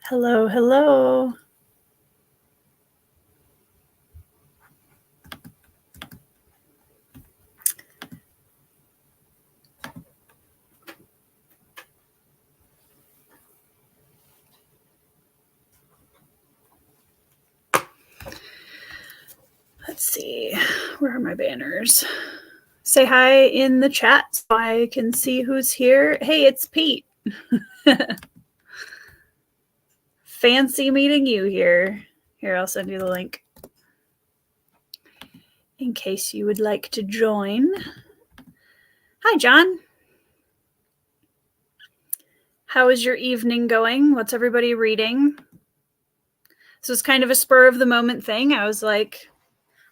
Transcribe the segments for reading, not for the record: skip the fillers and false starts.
Hello, hello. Let's see. Where are my banners? Say hi in the chat so I can see who's here. Hey, it's Pete. Fancy meeting you here. Here, I'll send you the link in case you would like to join. Hi, John. How is your evening going? What's everybody reading? This was kind of a spur of the moment thing. I was like,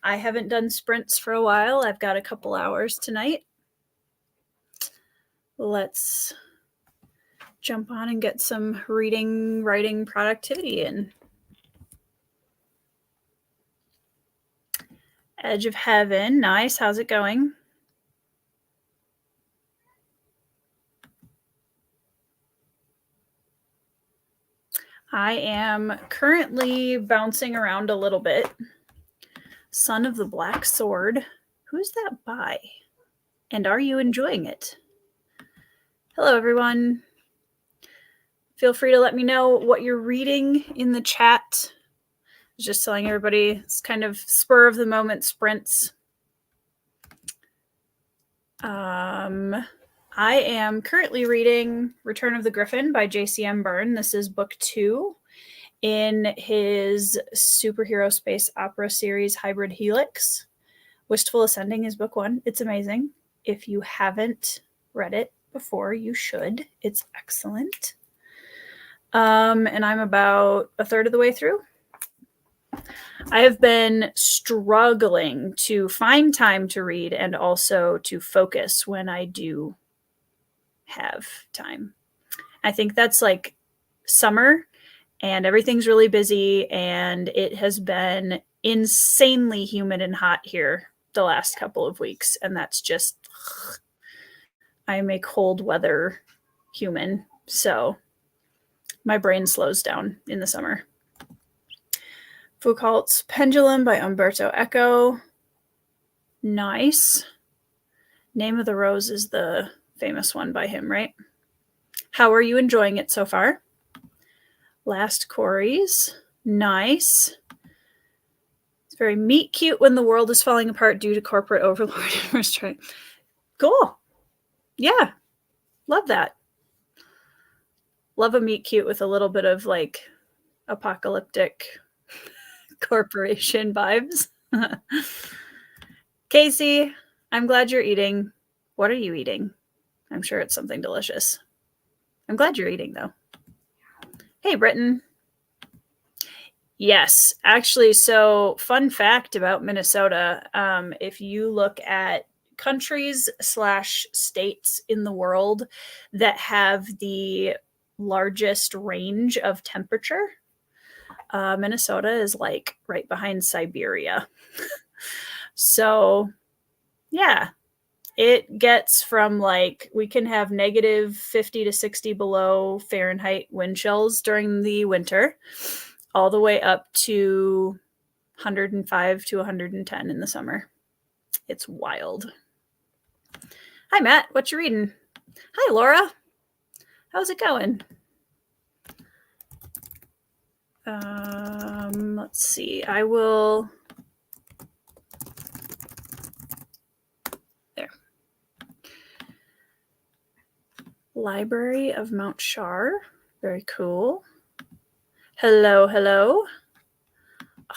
I haven't done sprints for a while. I've got a couple hours tonight. Let's jump on and get some reading, writing productivity in. Edge of Heaven. Nice. How's it going? I am currently bouncing around a little bit. Son of the Black Sword. Who's that by? And are you enjoying it? Hello, everyone. Feel free to let me know what you're reading in the chat. Just telling everybody, it's kind of spur of the moment sprints. I am currently reading Return of the Griffin by J.C.M. Byrne. This is book 2 in his superhero space opera series Hybrid Helix. Wistful Ascending is book 1. It's amazing. If you haven't read it before, you should. It's excellent. And I'm about a third of the way through. I have been struggling to find time to read and also to focus when I do have time. I think that's like summer and everything's really busy and it has been insanely humid and hot here the last couple of weeks. And that's just, I'm a cold weather human. So my brain slows down in the summer. Foucault's Pendulum by Umberto Eco. Nice. Name of the Rose is the famous one by him, right? How are you enjoying it so far? Last Corey's. Nice. It's very meet cute when the world is falling apart due to corporate overlord and restraint. Cool. Yeah. Love that. Love a meet cute with a little bit of like apocalyptic corporation vibes. Casey, I'm glad you're eating. What are you eating? I'm sure it's something delicious. I'm glad you're eating, though. Hey, Britton. Yes, actually, so fun fact about Minnesota, if you look at countries/states in the world that have the largest range of temperature, Minnesota is like right behind Siberia. So, yeah, it gets from like, we can have negative 50 to 60 below Fahrenheit wind chills during the winter, all the way up to 105 to 110 in the summer. It's wild. Hi, Matt. What you reading? Hi, Laura. How's it going? Let's see. I will... There. Library of Mount Shar. Very cool. Hello, hello. Oh,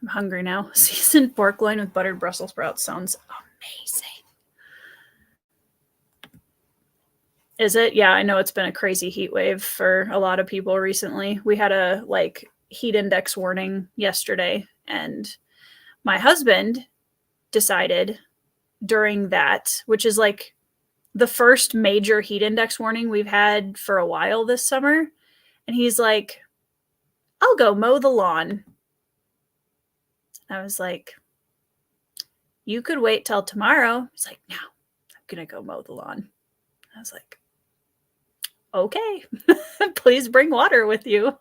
I'm hungry now. Seasoned pork loin with buttered Brussels sprouts sounds amazing. Is it? Yeah, I know it's been a crazy heat wave for a lot of people recently. We had a like heat index warning yesterday, and my husband decided during that, which is like the first major heat index warning we've had for a while this summer, and he's like, I'll go mow the lawn. I was like, you could wait till tomorrow. He's like, no, I'm gonna go mow the lawn. I was like, okay, please bring water with you.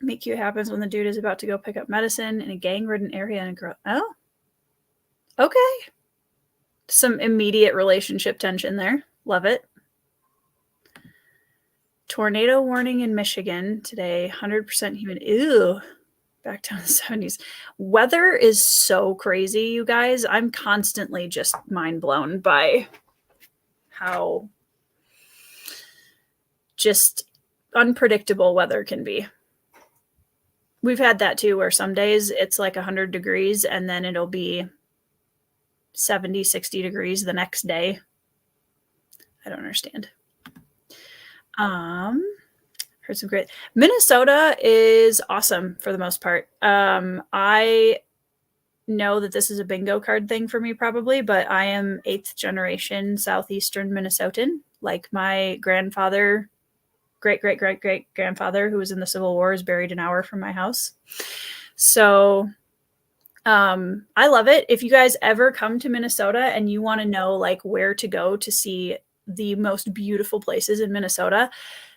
Meet cute happens when the dude is about to go pick up medicine in a gang-ridden area and a girl. Oh, okay. Some immediate relationship tension there. Love it. Tornado warning in Michigan today. 100% humid. Ew. Back down to the 70s. Weather is so crazy, you guys. I'm constantly just mind blown by how just unpredictable weather can be. We've had that too, where some days it's like 100 degrees and then it'll be 70, 60 degrees the next day. I don't understand. Heard some great. Minnesota is awesome for the most part. I know that this is a bingo card thing for me probably, but I am 8th generation Southeastern Minnesotan. Like my grandfather, great-great-great-great-grandfather who was in the Civil War is buried an hour from my house. So I love it. If you guys ever come to Minnesota and you want to know like where to go to see the most beautiful places in Minnesota,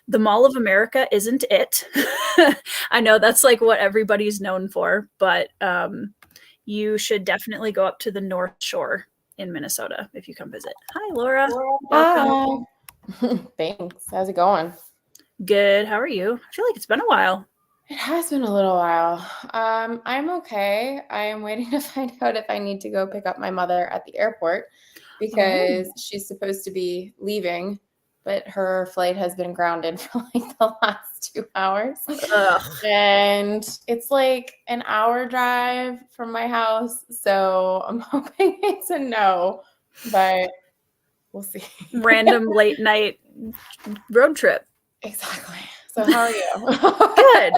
the Mall of America isn't it. I know that's like what everybody's known for, but you should definitely go up to the North Shore in Minnesota if you come visit. Hi, Laura. Hi. Thanks. How's it going? Good. How are you? I feel like it's been a while. It has been a little while. I'm okay. I am waiting to find out if I need to go pick up my mother at the airport because she's supposed to be leaving, but her flight has been grounded for like the last 2 hours. And it's like an hour drive from my house. So I'm hoping it's a no, but we'll see. Random late night road trip. Exactly. So how are you? Good.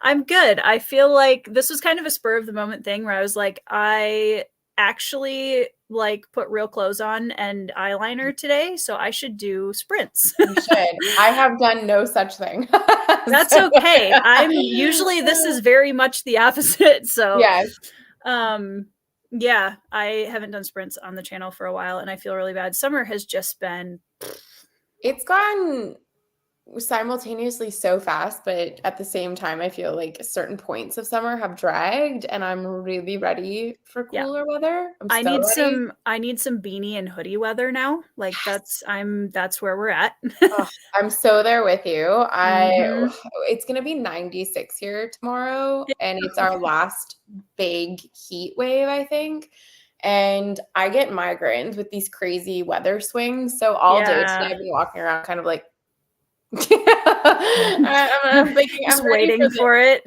I'm good. I feel like this was kind of a spur of the moment thing where I was like, I actually like put real clothes on and eyeliner today, so I should do sprints. You should. I have done no such thing. That's okay. Usually this is very much the opposite. So yes. Yeah, I haven't done sprints on the channel for a while and I feel really bad. Summer has just been, it's gone simultaneously so fast, but at the same time I feel like certain points of summer have dragged and I'm really ready for cooler weather. I need some beanie and hoodie weather now. Like that's where we're at. I'm so there with you. It's gonna be 96 here tomorrow and it's our last big heat wave, I think. And I get migraines with these crazy weather swings. So all day today I've been walking around kind of like I'm thinking I'm waiting for it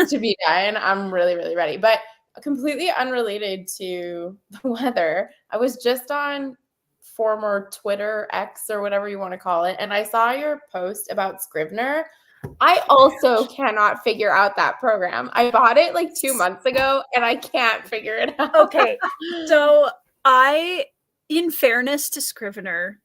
to be done. I'm really, really ready. But completely unrelated to the weather, I was just on former Twitter X or whatever you want to call it, and I saw your post about Scrivener. I also cannot figure out that program. I bought it like 2 months ago and I can't figure it out. Okay. So in fairness to Scrivener,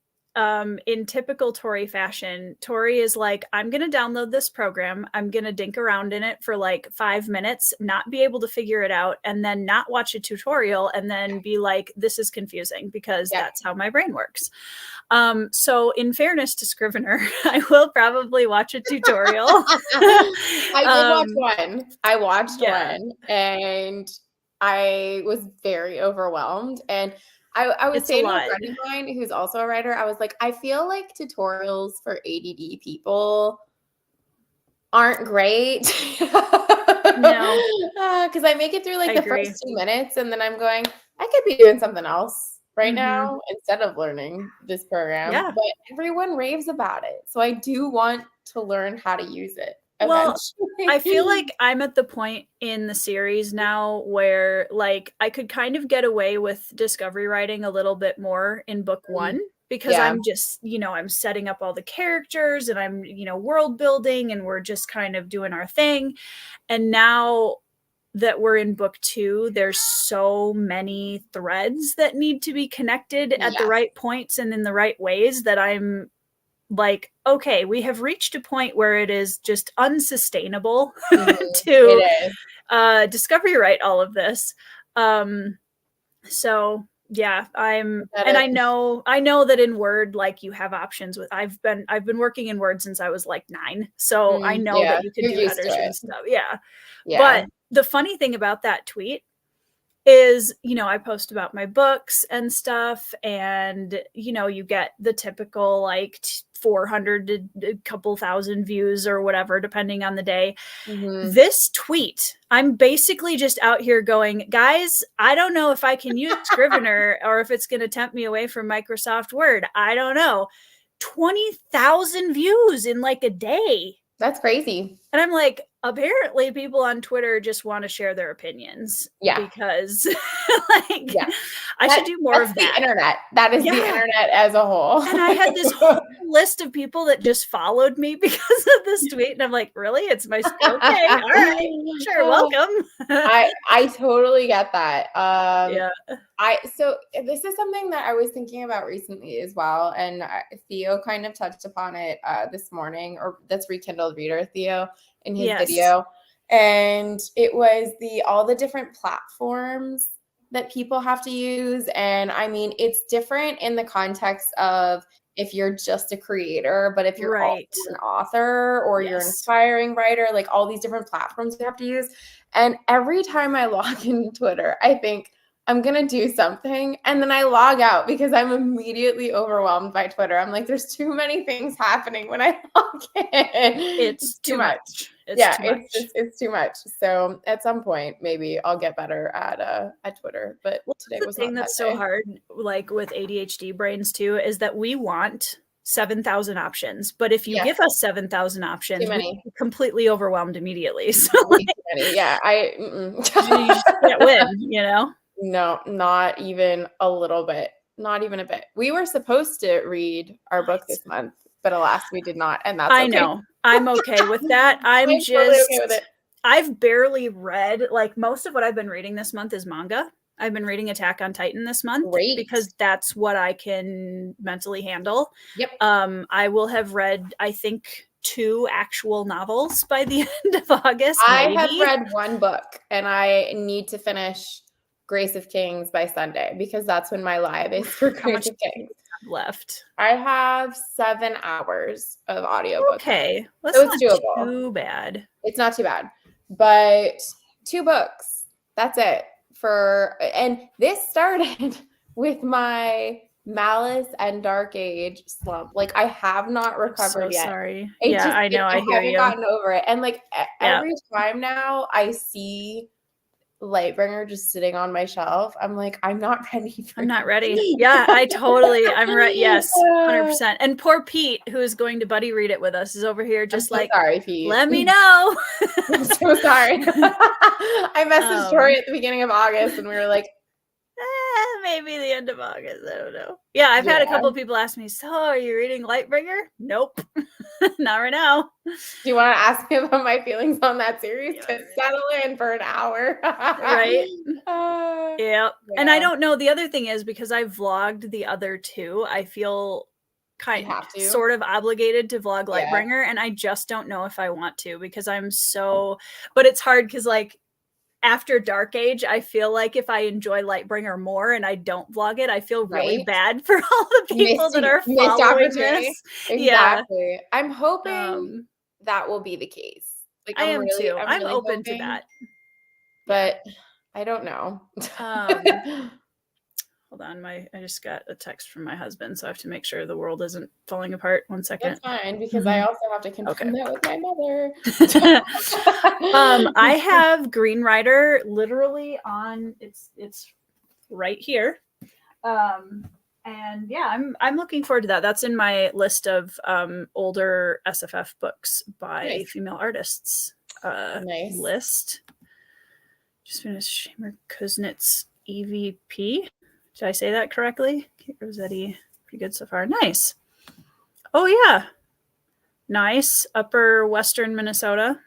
in typical Tori fashion, Tori is like, I'm going to download this program. I'm going to dink around in it for like 5 minutes, not be able to figure it out, and then not watch a tutorial and then be like, this is confusing because that's how my brain works. So in fairness to Scrivener, I will probably watch a tutorial. I did watch one. I watched one and I was very overwhelmed. And I was saying to a friend of mine who's also a writer, I was like, I feel like tutorials for ADD people aren't great. No. Because I make it through like the first 2 minutes and then I'm going, I could be doing something else right now instead of learning this program. Yeah. But everyone raves about it. So I do want to learn how to use it. Well, I feel like I'm at the point in the series now where like I could kind of get away with discovery writing a little bit more in book 1 because I'm just, I'm setting up all the characters and I'm, world building and we're just kind of doing our thing. And now that we're in book 2, there's so many threads that need to be connected at the right points and in the right ways that I'm like, okay, we have reached a point where it is just unsustainable to discovery write all of this. So Yeah, and it? I know that in Word, like you have options with, I've been working in Word since I was like 9. So I know Yeah, that you can you're do used to headers it. and stuff. Yeah. Yeah. But the funny thing about that tweet is, I post about my books and stuff, and you get the typical like 400 to a couple thousand views or whatever depending on the day. This tweet, I'm basically just out here going, guys, I don't know if I can use Scrivener or if it's going to tempt me away from Microsoft Word. I don't know. 20,000 views in like a day. That's crazy. And I'm like, apparently people on Twitter just want to share their opinions. Yeah. Because I should do more of that. The internet. That is the internet as a whole. And I had this whole list of people that just followed me because of this tweet. And I'm like, really? It's my okay. All right. Sure. Welcome. I totally get that. Yeah. So this is something that I was thinking about recently as well. And Theo kind of touched upon it this morning, or that's Rekindled Reader, Theo, in his video. And it was all the different platforms that people have to use. And I mean, it's different in the context of if you're just a creator, but if you're also an author or you're an aspiring writer, like all these different platforms you have to use. And every time I log into Twitter, I think I'm going to do something. And then I log out because I'm immediately overwhelmed by Twitter. I'm like, there's too many things happening when I log in. It's too much. It's too much. So at some point, maybe I'll get better at Twitter. But today was the thing that's so hard, like with ADHD brains too, is that we want 7,000 options. But if you give us 7,000 options, we're completely overwhelmed immediately. So you can't win, No, not even a little bit. Not even a bit. We were supposed to read our book this month, but alas, we did not. And that's okay. I know. I'm okay with that. I'm just totally okay with it. I've barely read, like most of what I've been reading this month is manga. I've been reading Attack on Titan this month because that's what I can mentally handle. Yep. I will have read, I think, 2 actual novels by the end of August. I have read 1 book and I need to finish Grace of Kings by Sunday because that's when my live is for Grace of Kings. Left. I have 7 hours of audiobook. Okay. So it's doable. Too bad. It's not too bad. But 2 books. That's it. And this started with my Malice and Dark Age slump. Like I have not recovered yet. Sorry. I know. I hear you. I haven't gotten over it. And like every time now I see Lightbringer just sitting on my shelf, I'm like, I'm not ready. I'm not ready. Yeah, I'm ready. Yes, 100%. And poor Pete, who is going to buddy read it with us, is over here just sorry, Pete. Let me know. I'm so sorry. I messaged Tori at the beginning of August and we were like, maybe the end of August. I don't know. Yeah, I've had a couple of people ask me, so are you reading Lightbringer? Nope. Not right now. Do you want to ask me about my feelings on that series? To settle in for an hour. Right. Yeah. And I don't know. The other thing is because I vlogged the other 2, I feel sort of obligated to vlog Lightbringer. And I just don't know if I want to because but it's hard because like, after Dark Age, I feel like if I enjoy Lightbringer more and I don't vlog it, I feel really bad for all the people that are following this. Exactly. Yeah. I'm hoping that will be the case. Like, I am too. I'm really open to that. But I don't know. Hold on, I just got a text from my husband, so I have to make sure the world isn't falling apart. 1 second. That's fine, because I also have to confirm that with my mother. I have Green Rider literally on it's right here. And yeah, I'm looking forward to that. That's in my list of older SFF books by female artists list. Just finished Shamer Kuznets EVP. Did I say that correctly? Rossetti, pretty good so far. Nice. Oh, yeah. Nice. Upper Western Minnesota.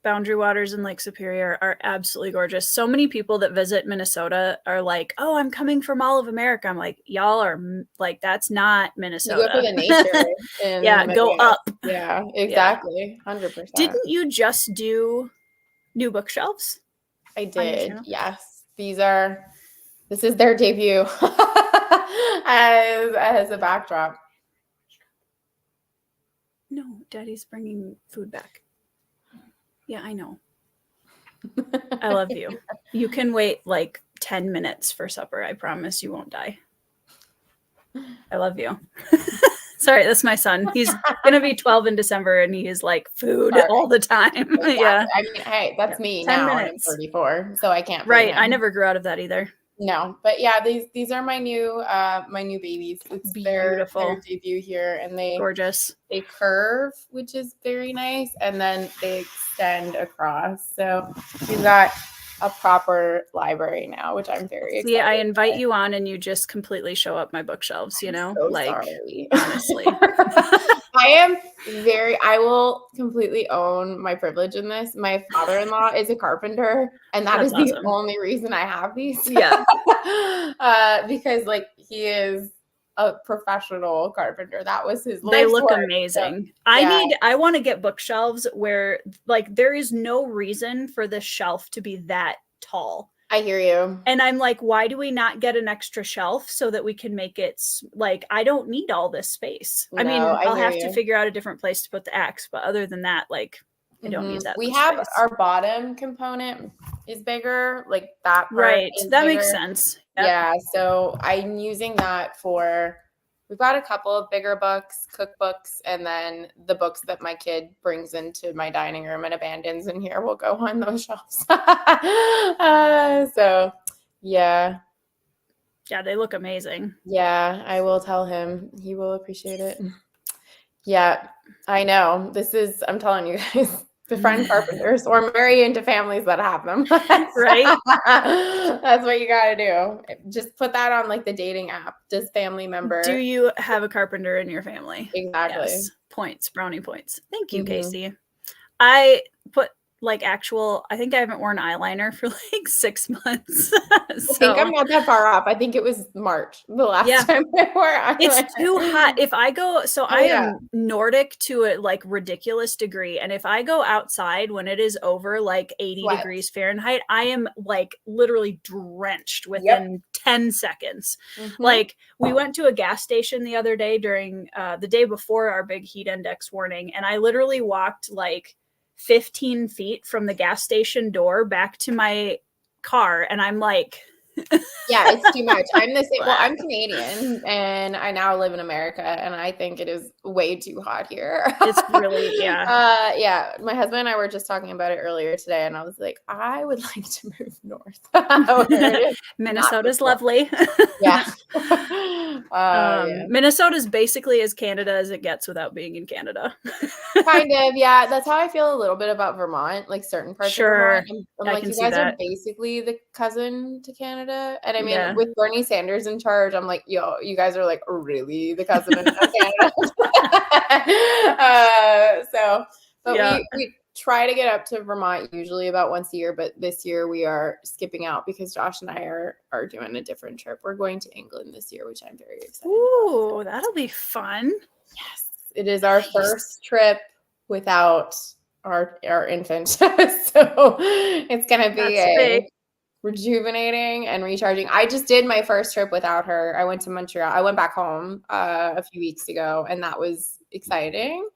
Boundary Waters and Lake Superior are absolutely gorgeous. So many people that visit Minnesota are like, oh, I'm coming from all of America. I'm like, y'all are like, that's not Minnesota. You go for the nature. Yeah, go up. Yeah, exactly. 100%. Didn't you just do new bookshelves? I did. Yes. These are This is their debut as a backdrop. No, Daddy's bringing food back. Yeah, I know. I love you. You can wait like 10 minutes for supper. I promise you won't die. I love you. Sorry, that's my son. He's going to be 12 in December, and he is like food all the time. Exactly. Yeah. I mean, hey, that's me 10 now. minutes. I'm 34, so I can't. Right. I never grew out of that either. No, but yeah, these are my new babies. It's beautiful. Their debut here, and gorgeous. They curve, which is very nice, and then they extend across. So we've got a proper library now, which I'm very excited. Yeah, I invite you on, and you just completely show up my bookshelves. You know, I'm so sorry. Honestly. I will completely own my privilege in this. My father-in-law is a carpenter, and that's awesome. The only reason I have these. Yeah. Because like he is a professional carpenter. That was his life. They look amazing. So, yeah. I want to get bookshelves where like there is no reason for the shelf to be that tall. I hear you. And I'm like, why do we not get an extra shelf so that we can make it like, I don't need all this space. No, I mean, I'll have to figure out a different place to put the axe, but other than that, like, I don't need that. We have space. Our bottom component is bigger, like that part. Right. That makes sense. Yep. Yeah. So I'm using that we've got a couple of bigger books, cookbooks, and then the books that my kid brings into my dining room and abandons in here will go on those shelves. So, yeah. Yeah, they look amazing. Yeah, I will tell him. He will appreciate it. Yeah, I know. I'm telling you guys, befriend carpenters or marry into families that have them. Right? That's what you got to do. Just put that on like the dating app. Does family member. Do you have a carpenter in your family? Exactly. Yes. Points, brownie points. Thank you, Casey. I put like I think I haven't worn eyeliner for like 6 months. So. I think I'm not that far off. I think it was March the last time I wore eyeliner. It's too hot. If I go, I am Nordic to a like ridiculous degree. And if I go outside when it is over like 80 degrees Fahrenheit, I am like literally drenched within 10 seconds. Mm-hmm. Like we went to a gas station the other day during the day before our big heat index warning. And I literally walked like 15 feet from the gas station door back to my car, and I'm like yeah, it's too much. I'm the same. Well, I'm Canadian and I now live in America, and I think it is way too hot here. It's really yeah. My husband and I were just talking about it earlier today, and I was like, I would like to move north. Minnesota's lovely. Yeah. Minnesota's basically as Canada as it gets without being in Canada. Kind of, yeah. That's how I feel a little bit about Vermont, like certain parts of Vermont. I'm like, you guys are basically the cousin to Canada. And I mean, with Bernie Sanders in charge, I'm like, yo, you guys are like really the cousin of Canada. We try to get up to Vermont usually about once a year, but this year we are skipping out because Josh and I are doing a different trip. We're going to England this year, which I'm very excited about. Ooh, that'll be fun. Yes, it is our first trip without our infant. So it's going to be rejuvenating and recharging. I just did my first trip without her. I went to Montreal. I went back home a few weeks ago, and that was exciting.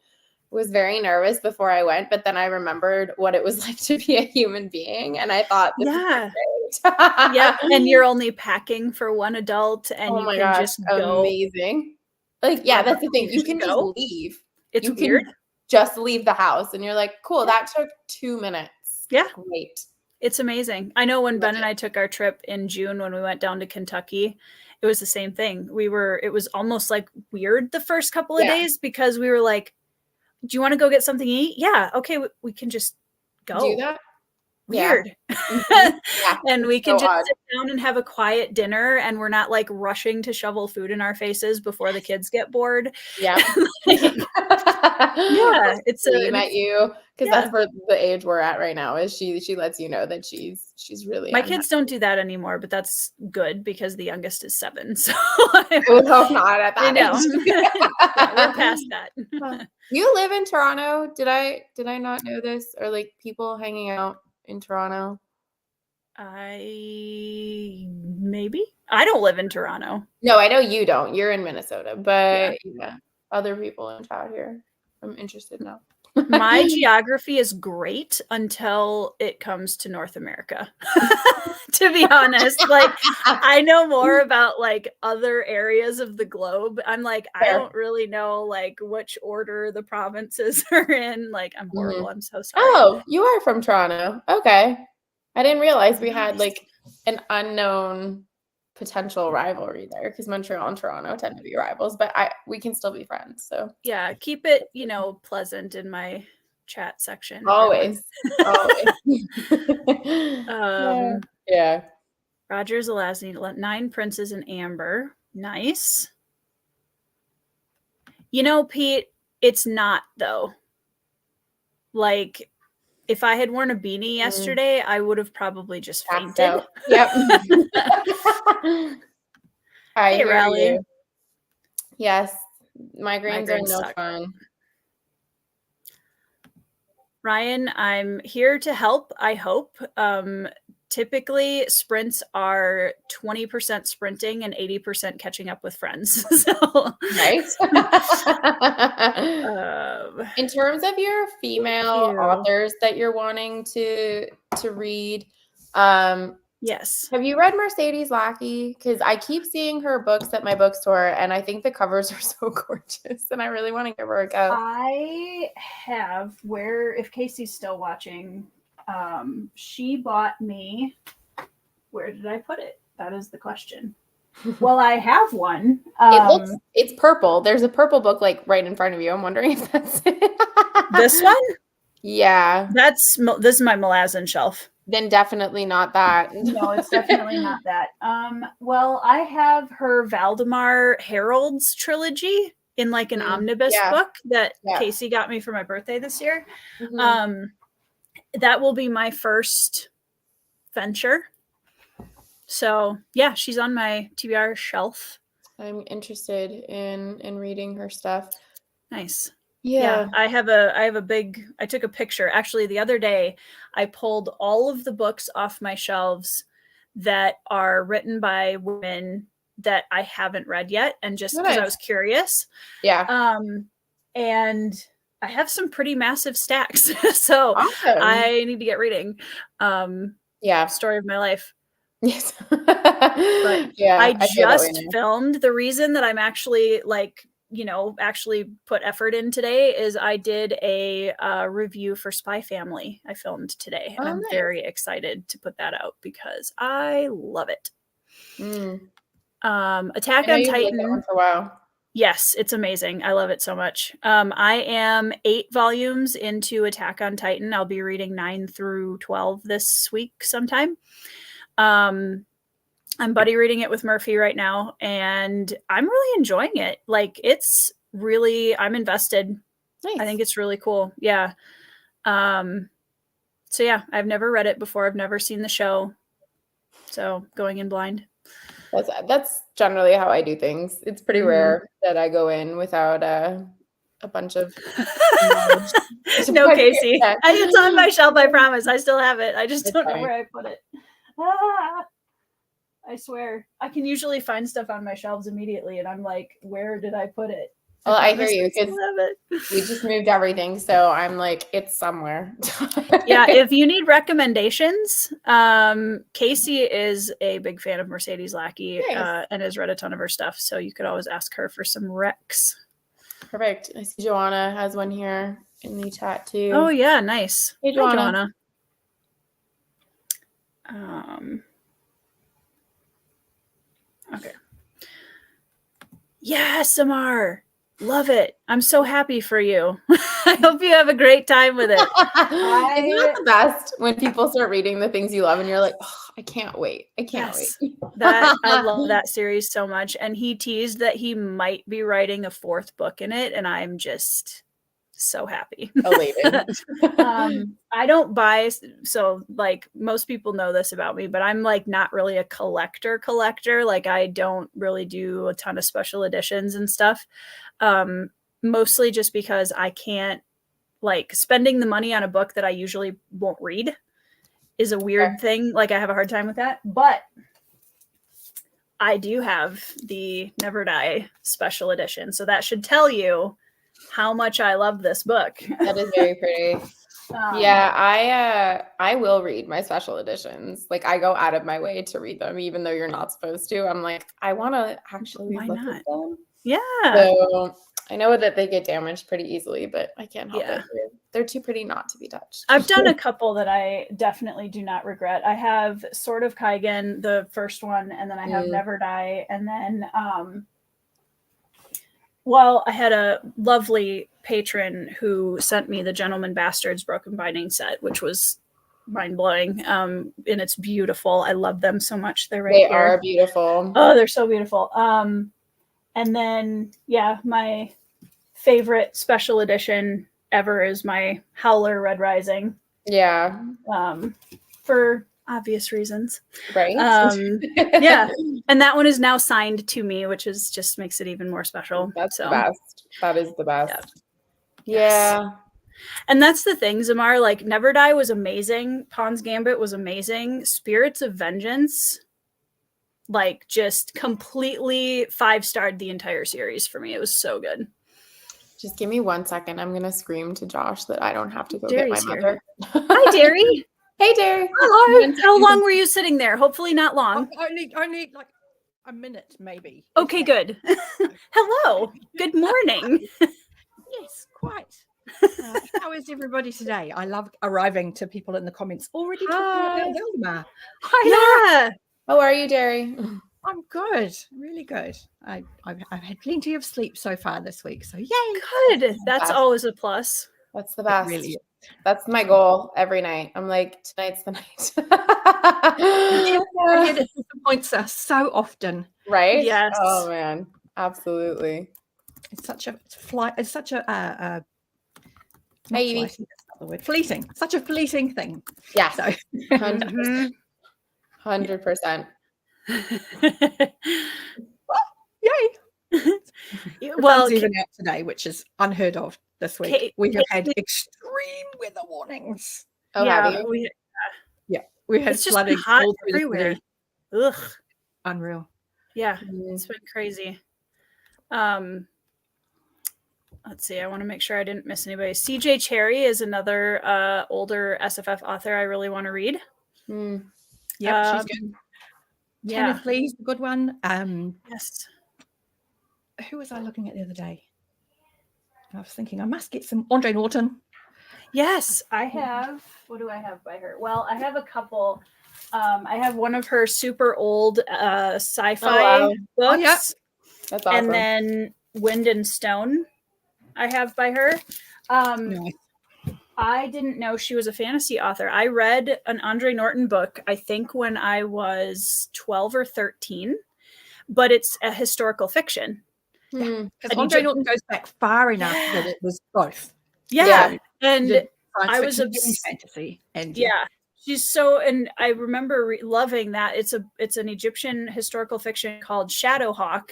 Was very nervous before I went, but then I remembered what it was like to be a human being, and I thought, this is great. Yeah, and you're only packing for one adult, and you can just go. Amazing. Like, yeah, that's the thing. You can just leave. It's weird. Just leave the house, and you're like, cool. That took 2 minutes. Yeah, great. It's amazing. I know when Ben and I took our trip in June when we went down to Kentucky, it was the same thing. It was almost like weird the first couple of days because we were like, do you want to go get something to eat? Yeah. Okay. We can just go. Do that? Weird. Yeah. And we can just sit down and have a quiet dinner, and we're not like rushing to shovel food in our faces before the kids get bored. Yeah. It's met you because that's where the age we're at right now is she lets you know that she's really my kids don't do that anymore, but that's good because the youngest is 7. So I would hope not at that age. We're past that. You live in Toronto? Did I not know this? Or like people hanging out in Toronto? Maybe. I don't live in Toronto. No, I know you don't. You're in Minnesota, but Yeah. other people in chat here. I'm interested now. My geography is great until it comes to North America. To be honest, like I know more about like other areas of the globe. I'm like, I don't really know like which order the provinces are in. Like, I'm horrible. I'm so sorry. Oh, you are from Toronto. Okay. I didn't realize we had like an unknown potential rivalry there, because Montreal and Toronto tend to be rivals, but we can still be friends. So yeah, keep it, pleasant in my chat section. always. Yeah. Roger Zelazny, 9 Princes in Amber. Nice. Pete, it's not though. Like, if I had worn a beanie yesterday, I would have probably just fainted. Yep. Hey, Raleigh. You. Yes. Migraines are no fun. Ryan, I'm here to help, I hope. Typically, sprints are 20% sprinting and 80% catching up with friends. So, nice. In terms of your female authors that you're wanting to read, yes. Have you read Mercedes Lackey? Because I keep seeing her books at my bookstore, and I think the covers are so gorgeous, and I really want to give her a go. I have, if Casey's still watching, she bought me, where did I put it? That is the question. Well, I have one. It's purple. There's a purple book like right in front of you. I'm wondering if that's it. This one? Yeah. This is my Malazan shelf. Then definitely not that. No, it's definitely not that. Well, I have her Valdemar Herald's trilogy in like an omnibus book that Casey got me for my birthday this year. That will be my first venture. So yeah, she's on my TBR shelf. I'm interested in reading her stuff. Nice. Yeah. I took a picture. Actually, the other day, I pulled all of the books off my shelves that are written by women that I haven't read yet. And just because I was curious. Yeah. And I have some pretty massive stacks. So awesome. I need to get reading. Story of my life. Yes. But I just filmed. The reason that I'm actually actually put effort in today is I did a review for Spy Family. I filmed today, and I'm very excited to put that out because I love it. Attack on Titan. That one for a while. Yes, it's amazing. I love it so much. I am 8 volumes into Attack on Titan. I'll be reading 9 through 12 this week sometime. I'm buddy reading it with Murphy right now, and I'm really enjoying it. Like, I'm invested. Nice. I think it's really cool. Yeah. So yeah, I've never read it before. I've never seen the show. So going in blind. That's generally how I do things. It's pretty rare that I go in without a bunch of No, Casey. It's on my shelf, I promise. I still have it. I just don't know where I put it. I swear. I can usually find stuff on my shelves immediately, and I'm like, where did I put it? Well, I hear you, because we just moved everything, so I'm like, it's somewhere. Yeah, if you need recommendations, Casey is a big fan of Mercedes Lackey. Nice. And has read a ton of her stuff, so you could always ask her for some recs. Perfect. I see Joanna has one here in the chat too. Oh yeah, nice. Hey, Joanna. Okay. Yes, Samar. Love it. I'm so happy for you. I hope you have a great time with it. Isn't that the best when people start reading the things you love and you're like, oh, I can't wait. I can't wait. I love that series so much. And he teased that he might be writing a 4th book in it, and I'm just so happy. Elated. I don't buy, so like most people know this about me, but I'm like not really a collector. Like, I don't really do a ton of special editions and stuff. Mostly just because I can't, like, spending the money on a book that I usually won't read is a weird thing. Like I have a hard time with that, but I do have the Never Die special edition. So that should tell you how much I love this book. That is very pretty. Yeah, I will read my special editions. Like I go out of my way to read them, even though you're not supposed to. I'm like, I want to actually look at them. Yeah. So I know that they get damaged pretty easily, but I can't help it. They're too pretty not to be touched. I've done a couple that I definitely do not regret. I have Sword of Kaigen, the first one, and then I have Never Die, and then I had a lovely patron who sent me the Gentleman Bastards Broken Binding set, which was mind-blowing. And it's beautiful. I love them so much. They're right here. They are beautiful. Oh, they're so beautiful. And then, my favorite special edition ever is my Howler Red Rising. Yeah. For obvious reasons. Right. Yeah. And that one is now signed to me, which is just makes it even more special. That's the best. That is the best. Yeah. Yes. And that's the thing, Zamar, like Never Die was amazing. Pawn's Gambit was amazing. Spirits of Vengeance, like just completely 5-starred the entire series for me. It was so good. Just give me 1 second. I'm going to scream to Josh that I don't have to go get my mother. Hi, Derry. Hey, Derry. Hello. How long were you sitting there? Hopefully not long. Only like a minute, maybe. Okay, good. Hello. Good morning. Yes, quite. How is everybody today? I love arriving to people in the comments already talking about Valdemar. Hi. How are you, Derry? I'm good, really good. I've had plenty of sleep so far this week, so yay! Good. That's always a plus. That's the best. It really is. That's my goal every night. I'm like, tonight's the night. It disappoints us so often, right? Yes. Oh man, absolutely. It's such a flight. It's such a maybe that's not the word. Fleeting. Such a fleeting thing. Yeah. So 100%. Yay! Well, even out today, which is unheard of this week. We have had extreme weather warnings. Oh, have you? We had flooding hot everywhere. Ugh, unreal. Yeah, it's been crazy. Let's see. I want to make sure I didn't miss anybody. CJ Cherry is another older SFF author I really want to read. Yep, she's good. Kenneth Lee's a good one. Yes. Who was I looking at the other day? I was thinking I must get some Andre Norton. Yes, I have. What do I have by her? Well, I have a couple. I have one of her super old sci-fi books. Oh, yeah. That's awesome. And then Wind and Stone I have by her. Nice. I didn't know she was a fantasy author. I read an Andre Norton book, I think when I was 12 or 13, but it's a historical fiction. Because Andre Norton goes back far enough that it was both. Yeah. And I was fantasy. And she's so, and I remember loving that. It's an Egyptian historical fiction called Shadowhawk.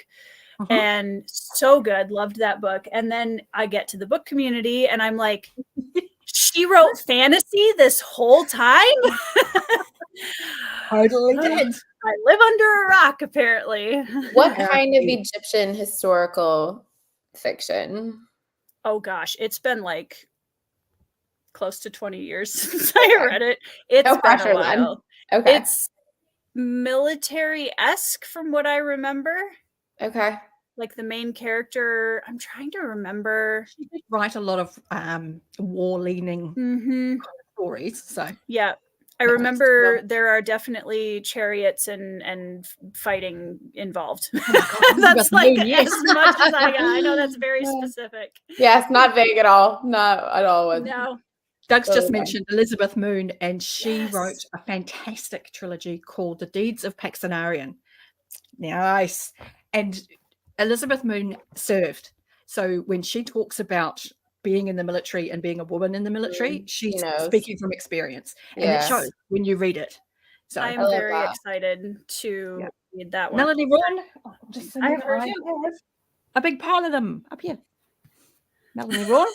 And so good. Loved that book. And then I get to the book community and I'm like, she wrote fantasy this whole time? Totally did. I live under a rock, apparently. What kind of Egyptian historical fiction? Oh gosh, it's been like close to 20 years since I read it. It's been a while. Okay. It's military-esque from what I remember. Okay. Like the main character, I'm trying to remember. She did write a lot of war-leaning kind of stories. So yeah. I remember there are definitely chariots and fighting involved. That's like as much as I got. I know that's very specific. Yes, not vague at all. Not at all. No. Doug's just mentioned Elizabeth Moon, and she wrote a fantastic trilogy called The Deeds of Paxenarian. Nice. And Elizabeth Moon served. So when she talks about being in the military and being a woman in the military, she's speaking from experience. And it shows when you read it. So I'm very excited to read that one. Melanie Ron. I have heard a big pile of them up here. Melanie Ron.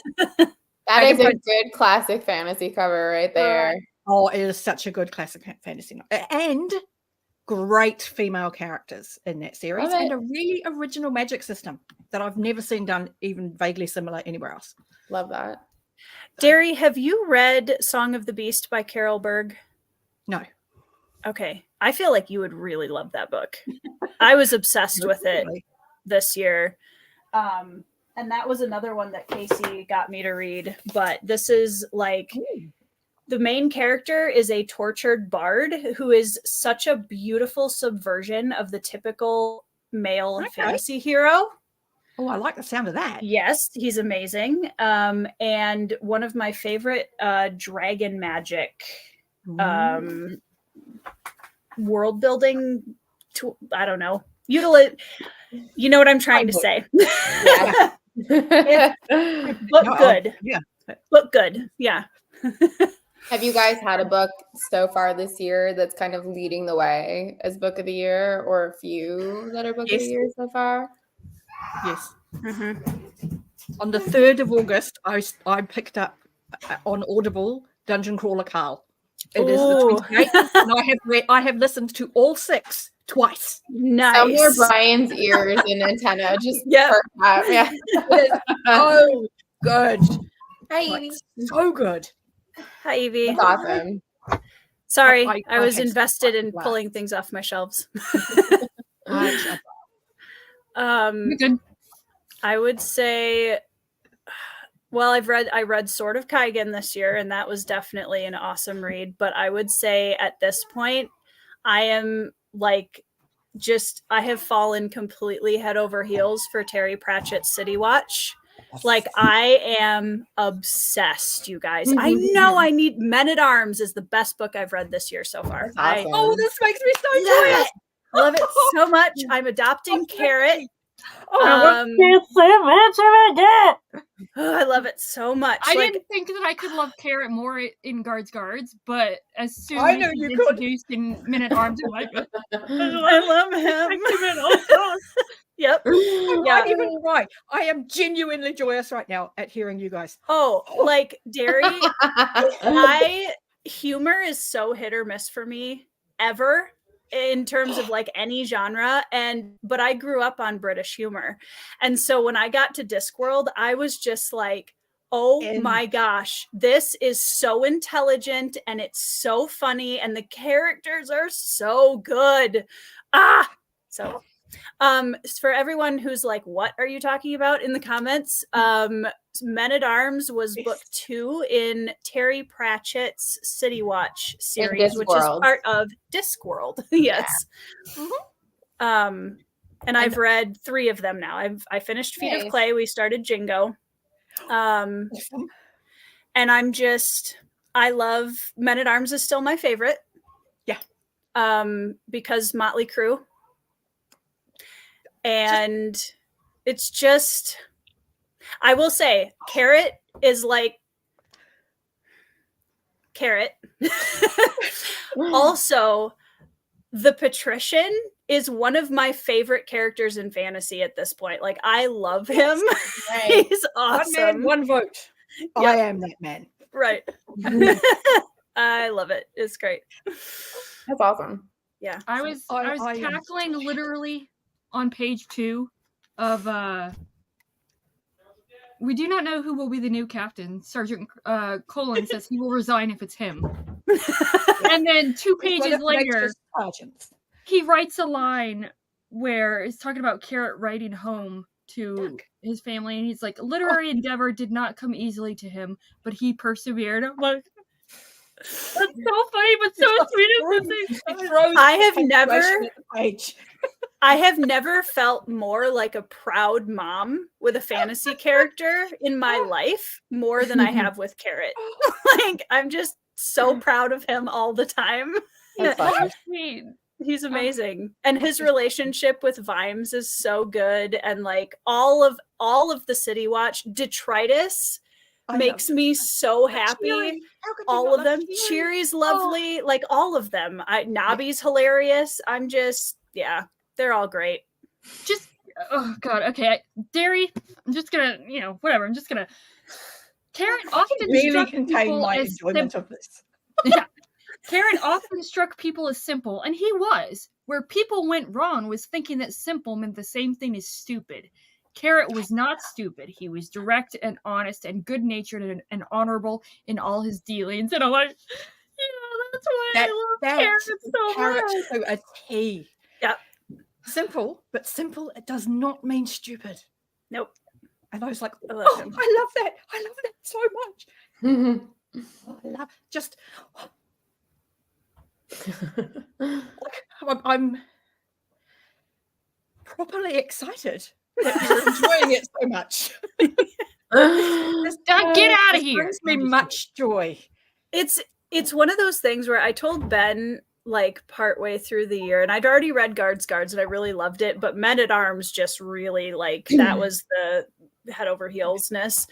That is a good classic fantasy cover right there. Oh, it is such a good classic fantasy novel. And great female characters in that series, and a really original magic system that I've never seen done even vaguely similar anywhere else. Love that. Derry, have you read Song of the Beast by Carol Berg? No. Okay. I feel like you would really love that book. I was obsessed with it this year. And that was another one that Casey got me to read. But this is like... The main character is a tortured bard who is such a beautiful subversion of the typical male fantasy hero. Oh, I like the sound of that. Yes, he's amazing. And one of my favorite dragon magic world building, I don't know. You know what I'm trying to say. Book good. Yeah. Book good. Yeah. Have you guys had a book so far this year that's kind of leading the way as book of the year, or a few that are book of the year so far? Yes. On the 3rd of August, I picked up on Audible Dungeon Crawler Carl. It is the 28th, and I have listened to all 6 twice. Nice. Somewhere Brian's ears and antenna just perked up. Yeah. Oh, good. Hi, Evie. So good. Hi, Evie. That's awesome. Sorry, I was invested in pulling things off my shelves. Good. I would say, well, I read Sword of Kaigen this year, and that was definitely an awesome read. But I would say at this point, I am like, I have fallen completely head over heels for Terry Pratchett's City Watch. Like, I am obsessed, you guys. I know I need Men at Arms is the best book I've read this year so far. Awesome. This makes me so joyous. Love it so much. I'm adopting Carrot. I love it so much. I didn't think that I could love Carrot more in Guards, but as soon as he's introduced in Men at Arms, I'm like, I love him. Yep. Yeah, even right. I am genuinely joyous right now at hearing you guys. Oh, like Derry, humor is so hit or miss for me ever in terms of like any genre. But I grew up on British humor. And so when I got to Discworld, I was just like, oh my gosh, this is so intelligent and it's so funny and the characters are so good. So for everyone who's like, what are you talking about in the comments? Men at Arms was book 2 in Terry Pratchett's City Watch series, which is part of Discworld. Yes. Yeah. And I've read 3 of them now. I finished Feet of Clay. We started Jingo. And I love Men at Arms is still my favorite. Yeah. Because Motley Crue. And it's just, I will say, Carrot is like Carrot. Also, the Patrician is one of my favorite characters in fantasy at this point. Like, I love him. Right. He's awesome. 1 man, 1 vote. Yep. I am that man. Right. I love it. It's great. That's awesome. Yeah. I was cackling literally on page 2 of we do not know who will be the new captain. Sergeant Colin says he will resign if it's him. And then 2 pages later, he writes a line where it's talking about Carrot writing home to his family, and he's like, literary endeavor did not come easily to him, but he persevered. I'm like, that's so funny, but so sweet. I have never felt more like a proud mom with a fantasy character in my life more than I have with Carrot. Like, I'm just so proud of him all the time. That's sweet. He's amazing. And his relationship with Vimes is so good. And like all of the City Watch, Detritus makes me so happy. All of them. Cheery's lovely. Like all of them. Nobby's hilarious. I'm just, they're all great. Just, oh God. Okay. Derry, I'm just gonna, whatever. I'm just gonna. Carrot often really contain my enjoyment of this. Yeah. Karen often struck people as simple, and he was. Where people went wrong was thinking that simple meant the same thing as stupid. Carrot was not stupid. He was direct and honest and good-natured and honorable in all his dealings. And I'm like, that's why I love Carrot so much. To a T. Yeah. Simple, but simple, it does not mean stupid. Nope. And I was like, I I love him. love that. I love that so much. I love just... I'm properly excited that you're enjoying it so much. Get out of here. It brings me much joy. It's one of those things where I told Ben like partway through the year, and I'd already read Guards and I really loved it, but Men at Arms just really like that was the head over heelsness.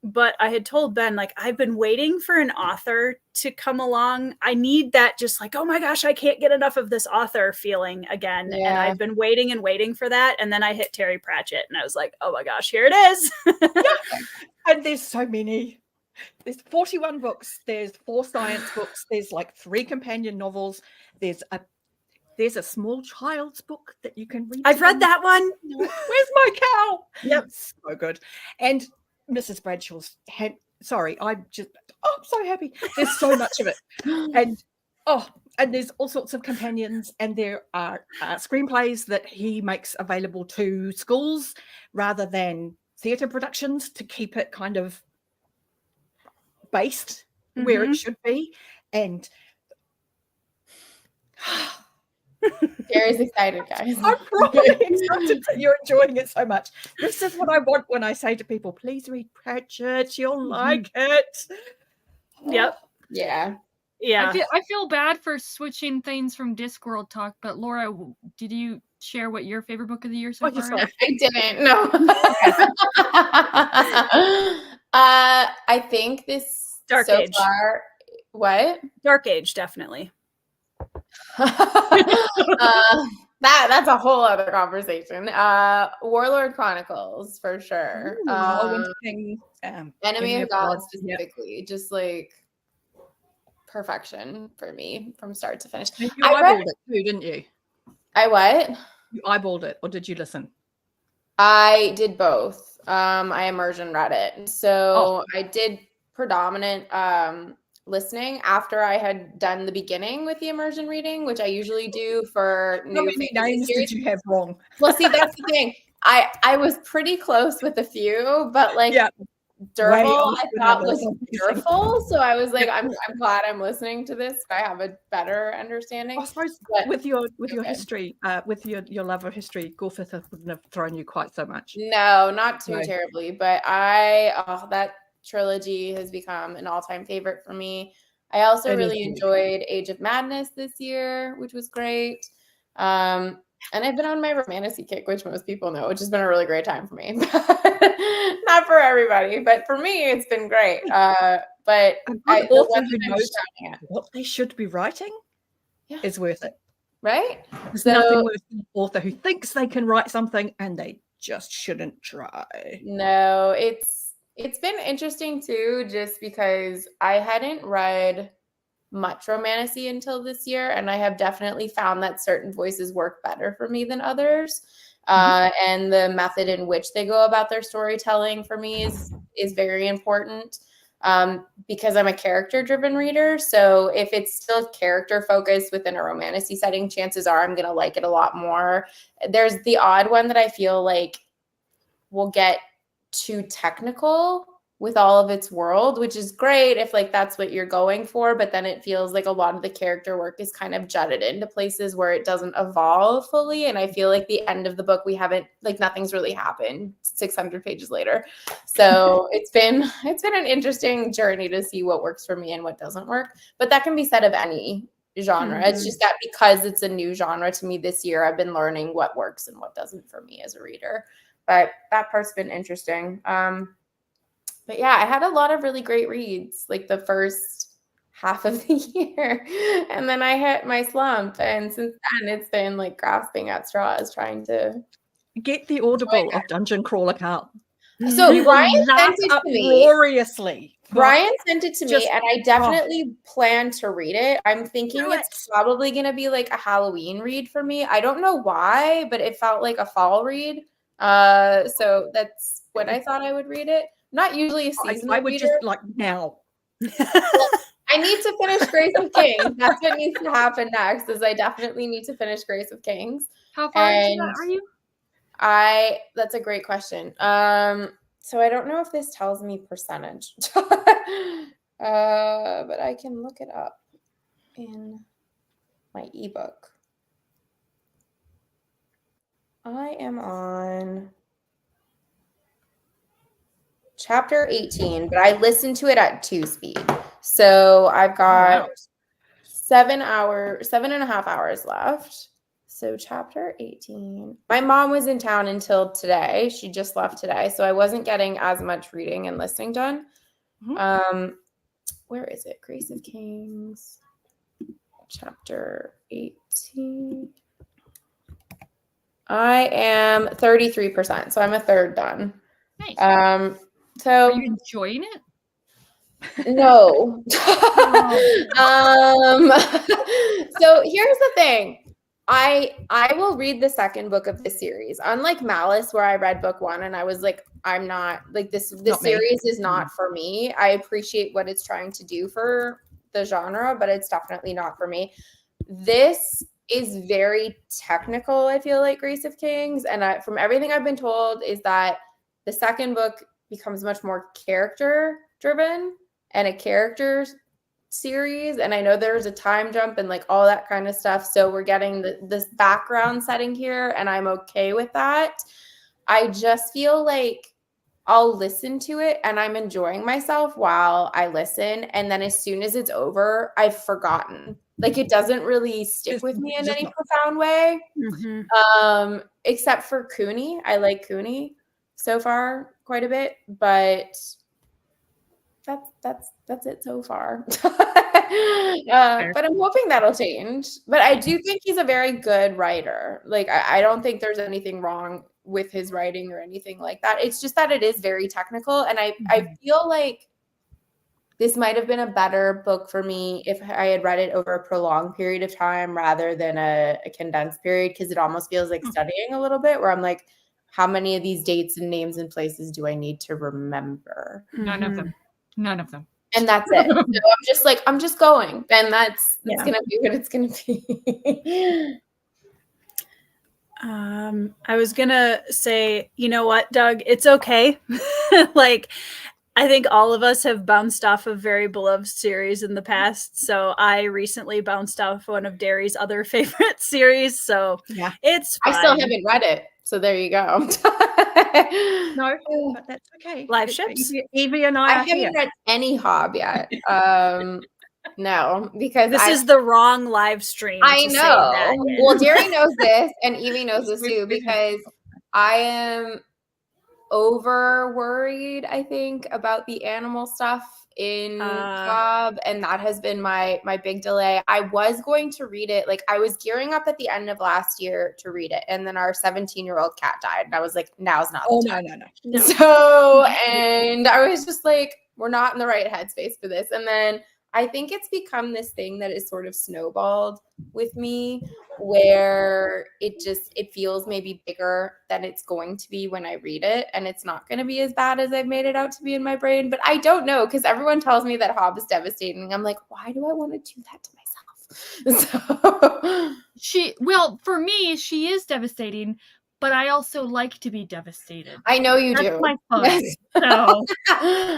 But I had told Ben, like, I've been waiting for an author to come along. I need that just like, oh my gosh, I can't get enough of this author feeling again. Yeah. And I've been waiting and waiting for that. And then I hit Terry Pratchett and I was like, oh my gosh, here it is. And there's so many. There's 41 books. There's 4 science books. There's like 3 companion novels. There's a small child's book that you can read. I've read that one. Where's my cow? Yep. So good. And Mrs. Bradshaw's I'm so happy. There's so much of it. And there's all sorts of companions, and there are screenplays that he makes available to schools rather than theatre productions to keep it kind of based where it should be. And Gary's excited, guys. I'm probably excited that you're enjoying it so much. This is what I want when I say to people, please read Pratchett, you'll like it. Yep. Yeah. Yeah. I feel bad for switching things from Discworld talk, but Laura, did you share what your favorite book of the year so far is? I didn't. No. I think this Dark so Age. far. What? Dark Age, definitely. That's a whole other conversation. Warlord Chronicles for sure. Enemy of God specifically, just like perfection for me from start to finish. You eyeballed it too, didn't you? I what? You eyeballed it, or did you listen? I did both. I immersion read it, so I did predominant listening after I had done the beginning with the immersion reading, which I usually do for new. How many names did you have wrong? Well, see, that's the thing. I was pretty close with a few, but like Durable, I thought was beautiful. So I was like, I'm glad I'm listening to this. I have a better understanding. I suppose with your history, with your love of history, Gorfith wouldn't have thrown you quite so much. No, not too terribly. But that trilogy has become an all-time favorite for me. I also really enjoyed Age of Madness this year, which was great. And I've been on my romantasy kick, which most people know, which has been a really great time for me. Not for everybody, but for me, it's been great. But the author who knows what they should be writing is worth it. Right? There's nothing worse than an author who thinks they can write something and they just shouldn't try. No, it's been interesting too, just because I hadn't read much romantasy until this year, and I have definitely found that certain voices work better for me than others. And the method in which they go about their storytelling for me is very important, because I'm a character-driven reader. So if it's still character-focused within a romantasy setting, chances are I'm going to like it a lot more. There's the odd one that I feel like will get too technical with all of its world, which is great if like that's what you're going for, but then it feels like a lot of the character work is kind of jutted into places where it doesn't evolve fully. And I feel like the end of the book, we haven't, like, nothing's really happened 600 pages later. So it's been an interesting journey to see what works for me and what doesn't work, but that can be said of any genre. It's just that because it's a new genre to me this year, I've been learning what works and what doesn't for me as a reader. But that part's been interesting. But yeah, I had a lot of really great reads, like the first half of the year. And then I hit my slump. And since then, it's been like grasping at straws, trying to get the Audible of Dungeon Crawler Carl. So Ryan sent it to me. Uproariously Brian sent it to me, and I definitely plan to read it. I'm thinking it's probably going to be like a Halloween read for me. I don't know why, but it felt like a fall read. So that's when I thought I would read it. Not usually a seasonal I would reader. just like now. Well, I need to finish Grace of Kings. That's what needs to happen next. Is I definitely need to finish Grace of Kings. How far into that are you? That's a great question. So I don't know if this tells me percentage, but I can look it up in my ebook. I am on chapter 18, but I listened to it at 2 speed. So I've got 7.5 hours left. So chapter 18. My mom was in town until today. She just left today. So I wasn't getting as much reading and listening done. Where is it? Grace of Kings, chapter 18. I am 33%. So I'm a third done. Nice. So are you enjoying it? No. So here's the thing. I will read the second book of this series. Unlike Malice, where I read book 1 and I was like, I'm not like this series is not for me. I appreciate what it's trying to do for the genre, but it's definitely not for me. This is very technical, I feel like, Grace of Kings. And from everything I've been told is that the second book becomes much more character driven and a character series, and I know there's a time jump and like all that kind of stuff, so we're getting this background setting here, and I'm okay with that. I just feel like I'll listen to it and I'm enjoying myself while I listen, and then as soon as it's over, I've forgotten. Like it doesn't really stick with me in any profound way. Except for Cooney. I like Cooney so far quite a bit, but that's it so far. But I'm hoping that'll change. But I do think he's a very good writer. Like I don't think there's anything wrong with his writing or anything like that. It's just that it is very technical, and I feel like this might have been a better book for me if I had read it over a prolonged period of time rather than a condensed period, because it almost feels like studying a little bit, where I'm like, how many of these dates and names and places do I need to remember? None of them. And that's it. So I'm just going. And that's going to be what it's going to be. I was going to say, you know what, Doug, it's okay. Like, I think all of us have bounced off of very beloved series in the past. So I recently bounced off one of Derry's other favorite series. So it's fine. I still haven't read it. So there you go. No, but that's okay. Live ships. Evie and I haven't read any Hobb yet. No, because this is the wrong live stream. I know. Well, Derry knows this, and Evie knows this too, because I am over worried, I think, about the animal stuff in Hobb, and that has been my big delay. I was going to read it, like I was gearing up at the end of last year to read it, and then our 17-year-old cat died, and I was like, now's not the time. No. So, and I was just like, we're not in the right headspace for this. And then I think it's become this thing that is sort of snowballed with me, where it feels maybe bigger than it's going to be when I read it. And it's not going to be as bad as I've made it out to be in my brain. But I don't know, because everyone tells me that Hobb is devastating. I'm like, why do I want to do that to myself? So for me, she is devastating, but I also like to be devastated. I know you do. That's my fun. So.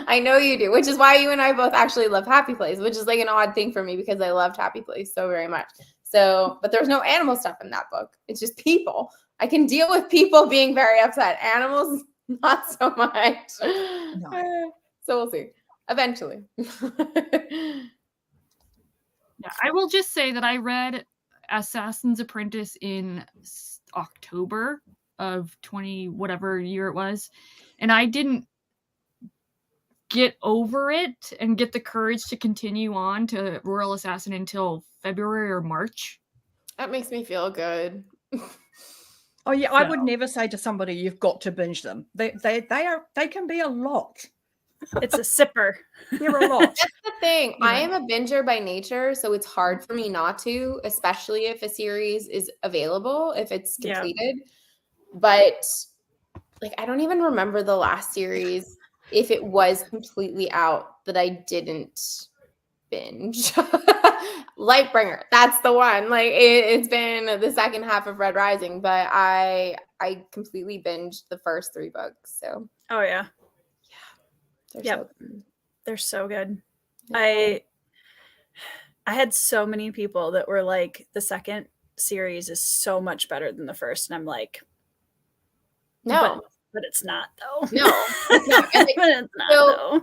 I know you do, which is why you and I both actually love Happy Place, which is like an odd thing for me because I loved Happy Place so very much. So, but there's no animal stuff in that book. It's just people. I can deal with people being very upset. Animals, not so much. No. So we'll see. Eventually. Yeah, I will just say that I read Assassin's Apprentice in October of 20 whatever year it was, and I didn't get over it and get the courage to continue on to Royal Assassin until February or March. That makes me feel good. Oh yeah, so. I would never say to somebody you've got to binge them. They can be a lot. It's a sipper. You're a lot. That's the thing. Yeah. I am a binger by nature, so it's hard for me not to, especially if a series is available, if it's Yeah. completed. But like, I don't even remember the last series, if it was completely out, that I didn't binge. Lightbringer, that's the one. Like it's been the second half of Red Rising, but I completely binged the first 3 books. So Oh yeah. they're Yep. so good. They're so good. Yeah. I had so many people that were like, the second series is so much better than the first. And I'm like, No. but it's not though. No, it's not. And, like, But it's not so, though.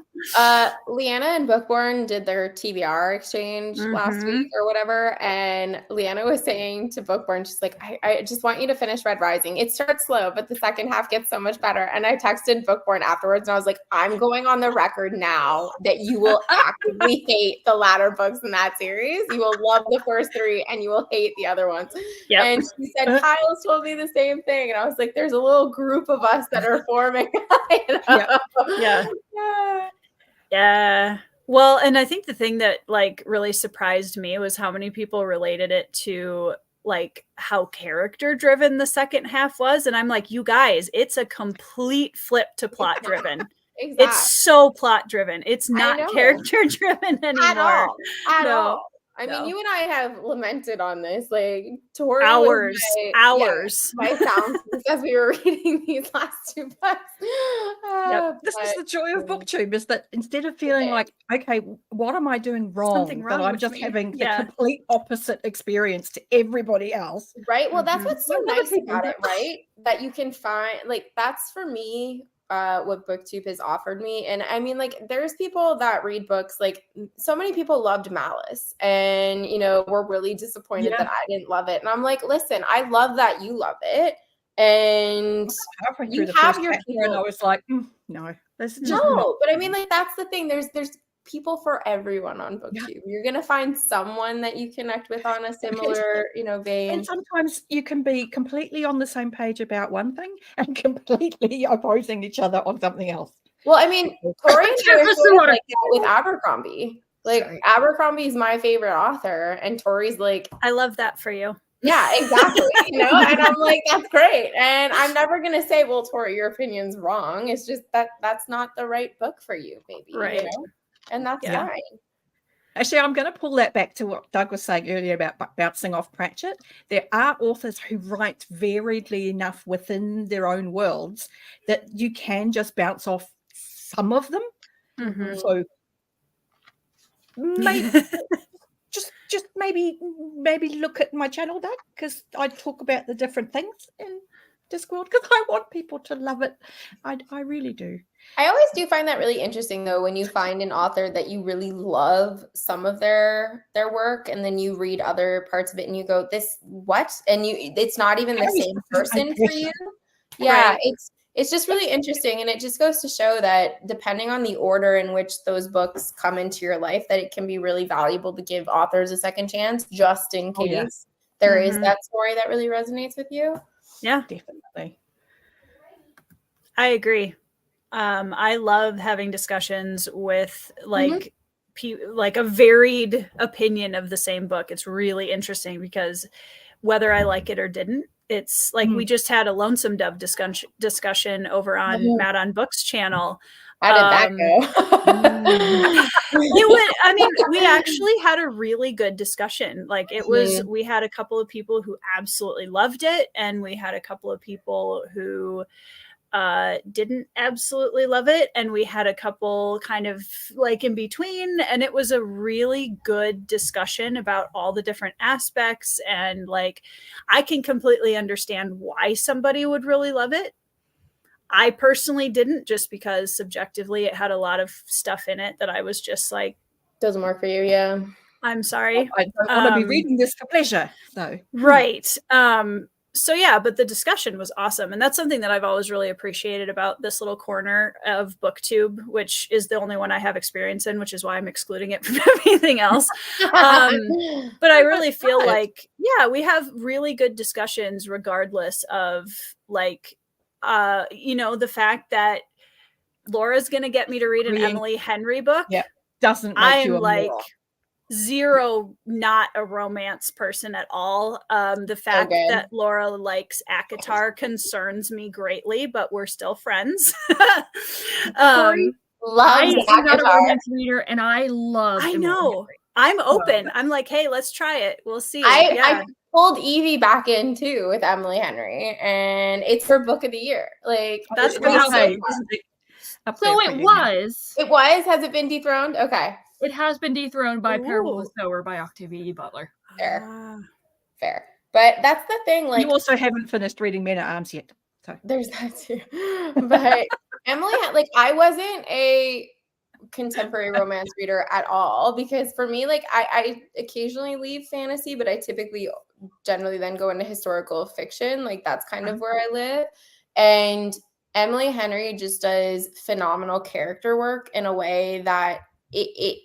Leanna and Bookborn did their TBR exchange last week or whatever, and Leanna was saying to Bookborn, she's like, I just want you to finish Red Rising. It starts slow, but the second half gets so much better. And I texted Bookborn afterwards, and I was like, I'm going on the record now that you will actively hate the latter books in that series. You will love the first 3, and you will hate the other ones. Yep. And she said, Kyle's told me the same thing, and I was like, there's a little group of us that are forming. Yeah. Yeah. Well, and I think the thing that like really surprised me was how many people related it to like how character driven the second half was. And I'm like, you guys, it's a complete flip to plot driven. Exactly. It's so plot driven. It's not character driven anymore. At all. I mean, you and I have lamented on this, like Tori hours. My sound as we were reading these last 2 books. This is the joy of Booktube, is that instead of feeling like, okay, what am I doing wrong? Something wrong that I'm with just me. having the complete opposite experience to everybody else. Right. Well, that's what's so nice about it, right? That you can find, like, that's for me. What Booktube has offered me. And I mean, like, there's people that read books, like so many people loved Malice and, you know, were really disappointed that I didn't love it. And I'm like, listen, I love that you love it. And you have your people. And I was like, no, this is just but I mean, like, that's the thing. There's people for everyone on Booktube. You're gonna find someone that you connect with on a similar, you know, vein. And sometimes you can be completely on the same page about one thing and completely opposing each other on something else. Well, I mean, Tori and I are sort of like that with Abercrombie. Like, Abercrombie is my favorite author, and Tori's like, I love that for you. Yeah, exactly. You know, and I'm like, that's great. And I'm never gonna say, well, Tori, your opinion's wrong. It's just that's not the right book for you, maybe. Right. You know? And that's fine. Actually, I'm going to pull that back to what Doug was saying earlier about bouncing off Pratchett. There are authors who write variedly enough within their own worlds that you can just bounce off some of them. So maybe just maybe look at my channel, Doug, because I talk about the different things in Discworld because I want people to love it. I really do. I always do find that really interesting, though, when you find an author that you really love some of their work, and then you read other parts of it, and you go, "This what?" And it's not even the same person for you. Yeah, right. It's just really interesting, and it just goes to show that depending on the order in which those books come into your life, that it can be really valuable to give authors a second chance, just in case there is that story that really resonates with you. Yeah, definitely. I agree. I love having discussions with like like a varied opinion of the same book. It's really interesting because whether I like it or didn't, it's like we just had a Lonesome Dove discussion over on Mad on Books channel. How did that go? We actually had a really good discussion. Like it was, we had a couple of people who absolutely loved it, and we had a couple of people who didn't absolutely love it, and we had a couple kind of like in between, and it was a really good discussion about all the different aspects, and like I can completely understand why somebody would really love it. I personally didn't, just because subjectively it had a lot of stuff in it that I was just like, doesn't work for you. I'm sorry, I don't want to be reading this for pleasure. So right. So yeah, but the discussion was awesome. And that's something that I've always really appreciated about this little corner of Booktube, which is the only one I have experience in, which is why I'm excluding it from everything else. But I really feel like, yeah, we have really good discussions regardless of like, you know, the fact that Laura's gonna get me to read an Emily Henry book, doesn't make I'm you a like moron. zero, not a romance person at all. The fact that Laura likes ACOTAR concerns me greatly, but we're still friends. I'm not a romance reader, and I love. I know. I'm open. I'm like, hey, let's try it. We'll see. I pulled Evie back in too with Emily Henry, and it's her book of the year. Like that's what awesome. So it was. It was. Has it been dethroned? Okay. It has been dethroned by Parable of the Sower by Octavia E. Butler. Fair. But that's the thing. Like, you also haven't finished reading Men at Arms yet. So there's that too. But Emily, like, I wasn't a contemporary romance reader at all, because for me, like, I occasionally leave fantasy, but I typically generally then go into historical fiction. Like, that's kind of where I live. And Emily Henry just does phenomenal character work in a way that it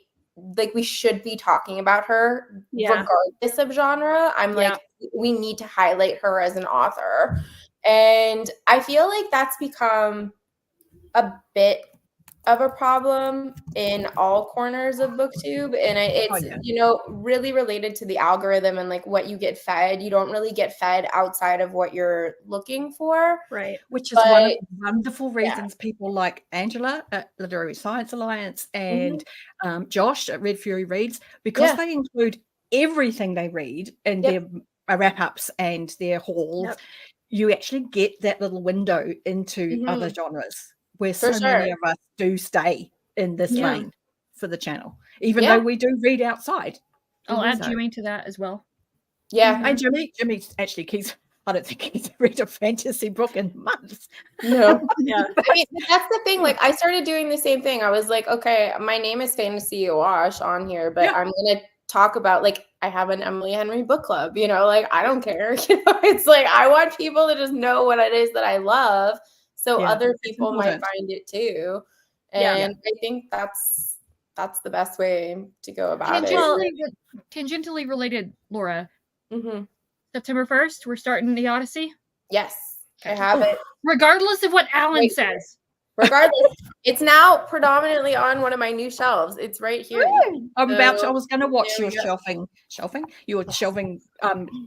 like, we should be talking about her regardless of genre. I'm like, we need to highlight her as an author. And I feel like that's become a bit of a problem in all corners of Booktube, and it's you know, really related to the algorithm and like what you get fed. You don't really get fed outside of what you're looking for, right? Which is one of the wonderful reasons people like Angela at Literary Science Alliance and Josh at Red Fury Reads, because they include everything they read in their wrap-ups and their hauls. You actually get that little window into other genres, where so many of us do stay in this lane for the channel, even though we do read outside. I'll add Jimmy to that as well. Yeah, and Jimmy actually I don't think he's read a fantasy book in months. No. I mean, that's the thing. Like, I started doing the same thing. I was like, okay, my name is Fantasy Awash on here, but I'm gonna talk about, like, I have an Emily Henry book club, you know, like, I don't care. You know, it's like, I want people to just know what it is that I love, so other people might find it too. And I think that's the best way to go about it. Tangentially related, Laura. September 1st, we're starting the Odyssey. Yes, I have it. Regardless of what Alan says. Regardless, it's now predominantly on one of my new shelves. It's right here. I was going to watch your shelving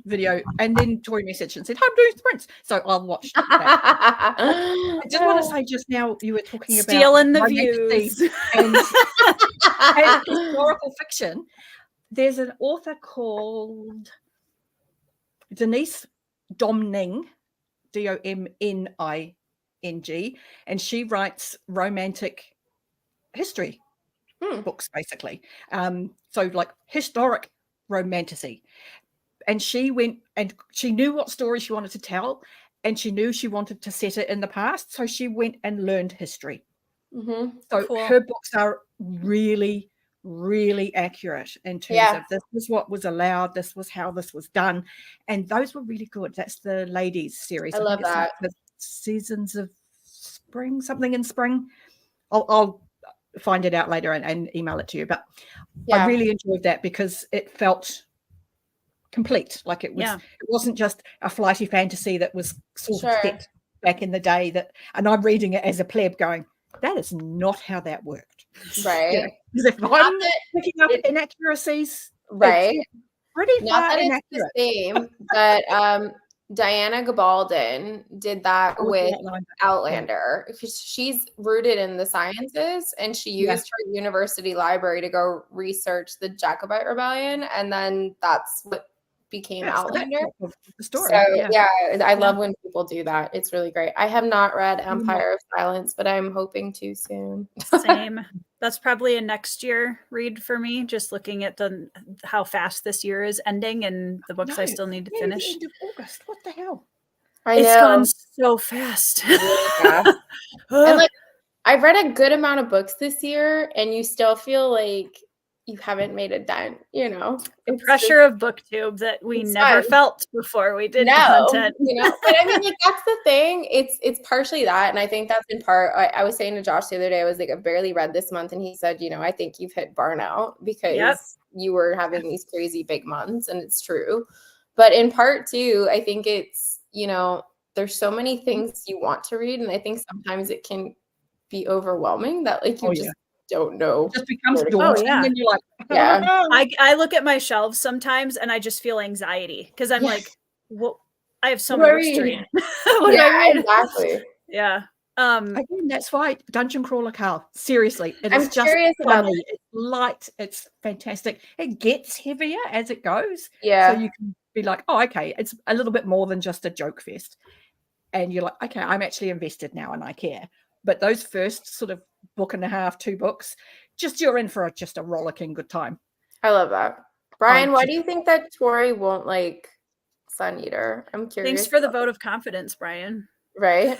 video, and then Tori messaged and said, I'm doing sprints. So I'll watch that. I just want to say, just now you were talking about stealing the views and historical fiction. There's an author called Denise Domning, Domning, and she writes romantic history books, basically. So like historic romantasy. And she went and she knew what story she wanted to tell, and she knew she wanted to set it in the past. So she went and learned history. So her books are really, really accurate in terms of this was what was allowed, this was how this was done. And those were really good. That's the Ladies series. I love that. Like Seasons of Spring, something in spring. I'll find it out later and email it to you. But I really enjoyed that because it felt complete. Like it wasn't just a flighty fantasy that was sort of set back in the day, and I'm reading it as a pleb going, that is not how that worked. Right. Because if I'm picking up inaccuracies, right. Pretty not far that inaccurate. It's the same, but Diana Gabaldon did that with Outlander, because she's rooted in the sciences, and she used her university library to go research the Jacobite Rebellion, and then that's what became Outlander. The story. So I love when people do that. It's really great. I have not read Empire of Silence, but I'm hoping to soon. Same. That's probably a next year read for me, just looking at how fast this year is ending and the books I still need to finish. End of August. What the hell? It's gone so fast. And like, I've read a good amount of books this year, and you still feel like you haven't made a dent, you know. The pressure of Booktube that we never felt before we did content. You know, but I mean, like, that's the thing. It's partially that, and I think that's in part. I was saying to Josh the other day, I was like, I've barely read this month, and he said, you know, I think you've hit burnout because you were having these crazy big months, and it's true. But in part too, I think it's, you know, there's so many things you want to read, and I think sometimes it can be overwhelming that like you just don't know. It just becomes where to go. daunting, and you're like, Yeah. I look at my shelves sometimes and I just feel anxiety because I'm like, what? I have so What do many I books to read? read. What do I read? Exactly. Yeah. Again, that's why Dungeon Crawler Carl. Seriously, it is I'm just curious about funny. It's light. It's fantastic. It gets heavier as it goes. Yeah. So you can be like, oh, okay, it's a little bit more than just a joke fest. And you're like, okay, I'm actually invested now and I care. But those first sort of book and a half, 2 books, just you're in for just a rollicking good time. I love that. Brian, why do you think that Tori won't like Sun Eater? I'm curious. Thanks for the vote of confidence, Brian. Right?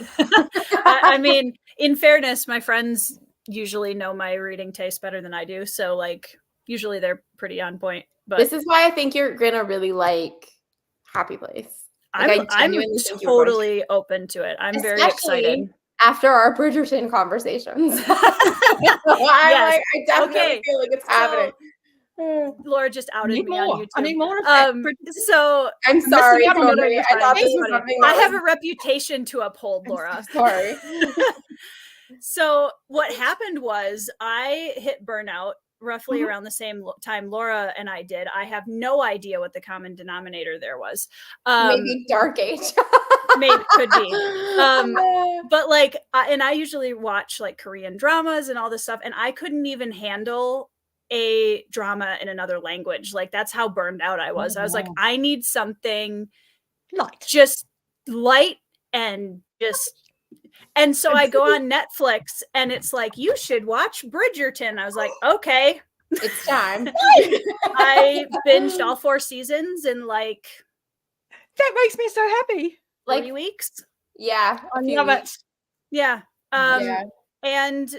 I mean, in fairness, my friends usually know my reading taste better than I do. So like usually they're pretty on point. But this is why I think you're gonna really like Happy Place. Like, I'm totally open to it. I'm very excited. After our Bridgerton conversations. I definitely feel like it's happening. Laura just outed me on YouTube. I need more of that. So I'm sorry. I thought this was something I have a reputation to uphold, Laura. Sorry. So what happened was I hit burnout roughly around the same time Laura and I did. I have no idea what the common denominator there was. Maybe Dark Age. Maybe could be. But like, and I usually watch like Korean dramas and all this stuff, and I couldn't even handle a drama in another language. Like that's how burned out I was. I was like, I need something light, just light and just. And so I go on Netflix and it's like, you should watch Bridgerton. I was like, okay, it's time. I binged all 4 seasons in like. That makes me so happy. Like 3 weeks. Yeah. I love it. Yeah. And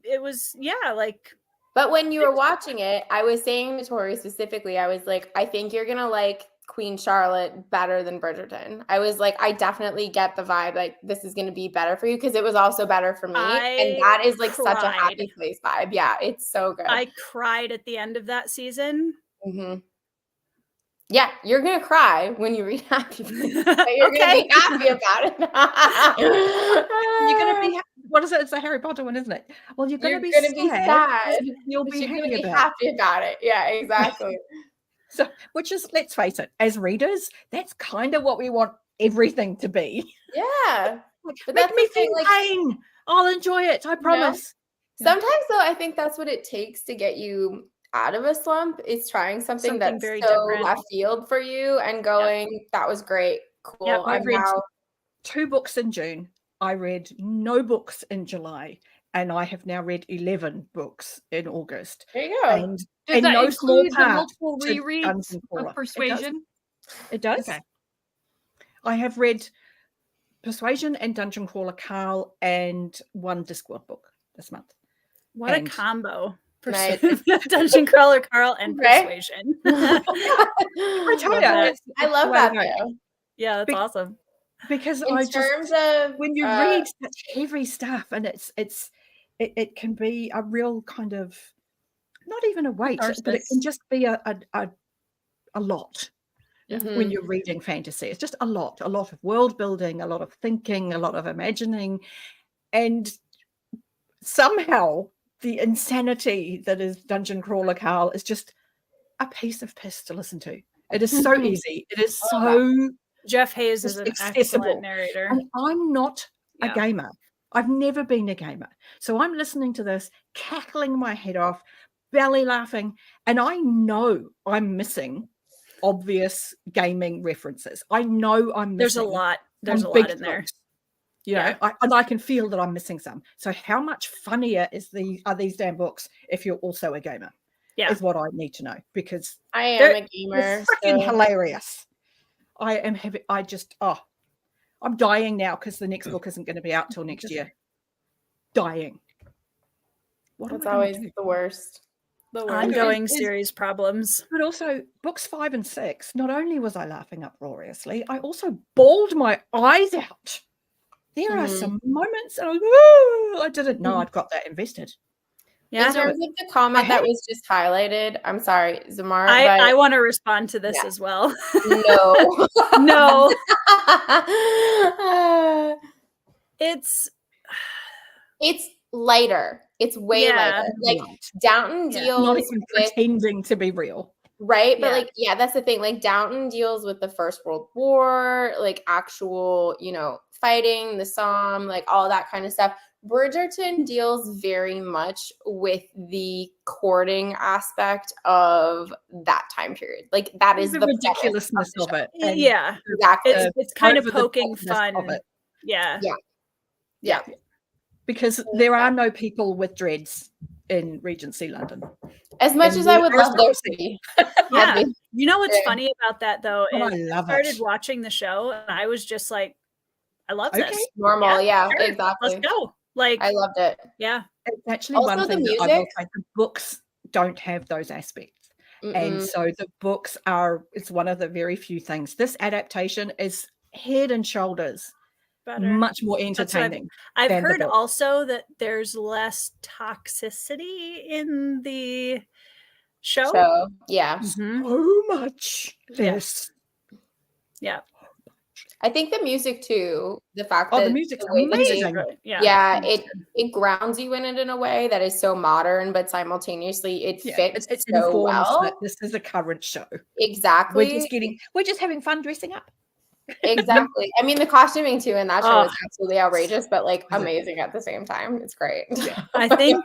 it was, like. But when you were watching it, I was saying to Tori specifically, I was like, I think you're going to like Queen Charlotte better than Bridgerton. I was like, I definitely get the vibe. Like, this is going to be better for you because it was also better for me. And that is like such a Happy Place vibe. Yeah, it's so good. I cried at the end of that season. Mm-hmm. Yeah, you're going to cry when you read Happy Place. You're going to be happy about it. You're going to be, what is it? It's a Harry Potter one, isn't it? Well, you're going to be sad. You'll be happy about it. Yeah, exactly. So, which is, let's face it, as readers, that's kind of what we want everything to be. Yeah. But make me feel pain. I'll enjoy it. I promise. Sometimes, though, I think that's what it takes to get you out of a slump is trying something that's very different. Left field for you and going, that was great. Cool. Yeah, I've read 2 books in June. I read no books in July. And I have now read 11 books in August. There you go. And does that no small include the multiple rereads of Persuasion? It does. Okay. I have read Persuasion and Dungeon Crawler Carl and 1 Discworld book this month. What a combo. Nice. Dungeon Crawler Carl and Persuasion. I tell you, I love that though. Yeah, that's awesome. in Because terms of when you read such heavy stuff, and it can be a real kind of not even a weight, but it can just be a lot. Mm-hmm. When you're reading fantasy, it's just a lot of world building, a lot of thinking, a lot of imagining, and somehow the insanity that is Dungeon Crawler Carl is just a piece of piss to listen to. It is so easy. It is so. Jeff Hayes is an excellent narrator. And I'm not a gamer. I've never been a gamer. So I'm listening to this, cackling my head off, belly laughing, and I know I'm missing obvious gaming references. I know I'm missing. There's a lot in there. You know, I can feel that I'm missing some. So how much funnier are these damn books if you're also a gamer? Yeah. Is what I need to know, because I am a gamer. Freaking hilarious. I'm dying now because the next book isn't going to be out till next year. Dying. That's always the worst. Ongoing series problems. But also, books 5 and 6, not only was I laughing uproariously, I also bawled my eyes out. There are some moments, and I didn't know I'd got that invested. Yeah. In terms of the comment that was just highlighted, I'm sorry, Zamar. I want to respond to this as well. No. No. It's lighter. It's way lighter. Like Downton deals not even pretending to be real. Right. But like, that's the thing. Like Downton deals with the First World War, like actual, fighting, the Somme, like all that kind of stuff. Bridgerton deals very much with the courting aspect of that time period. Like that is the ridiculousness of it. Yeah. Exactly. It's kind of poking fun of it. Yeah. Because there are no people with dreads in Regency London. As much as I would love there to be. Yeah. You know what's funny about that though is I started watching the show and I was just like, I love this. Normal, sure. Exactly. Let's go. Like I loved it. Yeah. It's actually also one thing the music. That I will say, the books don't have those aspects. And so the books it's one of the very few things. This adaptation is head and shoulders better, much more entertaining. I've heard also that there's less toxicity in the show. Yeah. So much. Yes. Yeah. I think the music too, the fact that the music's amazing. It grounds you in it in a way that is so modern, but simultaneously it fits it's so well. That this is a current show. Exactly. We're just having fun dressing up. Exactly. I mean, the costuming too in that show is absolutely outrageous, but like amazing at the same time. It's great. I think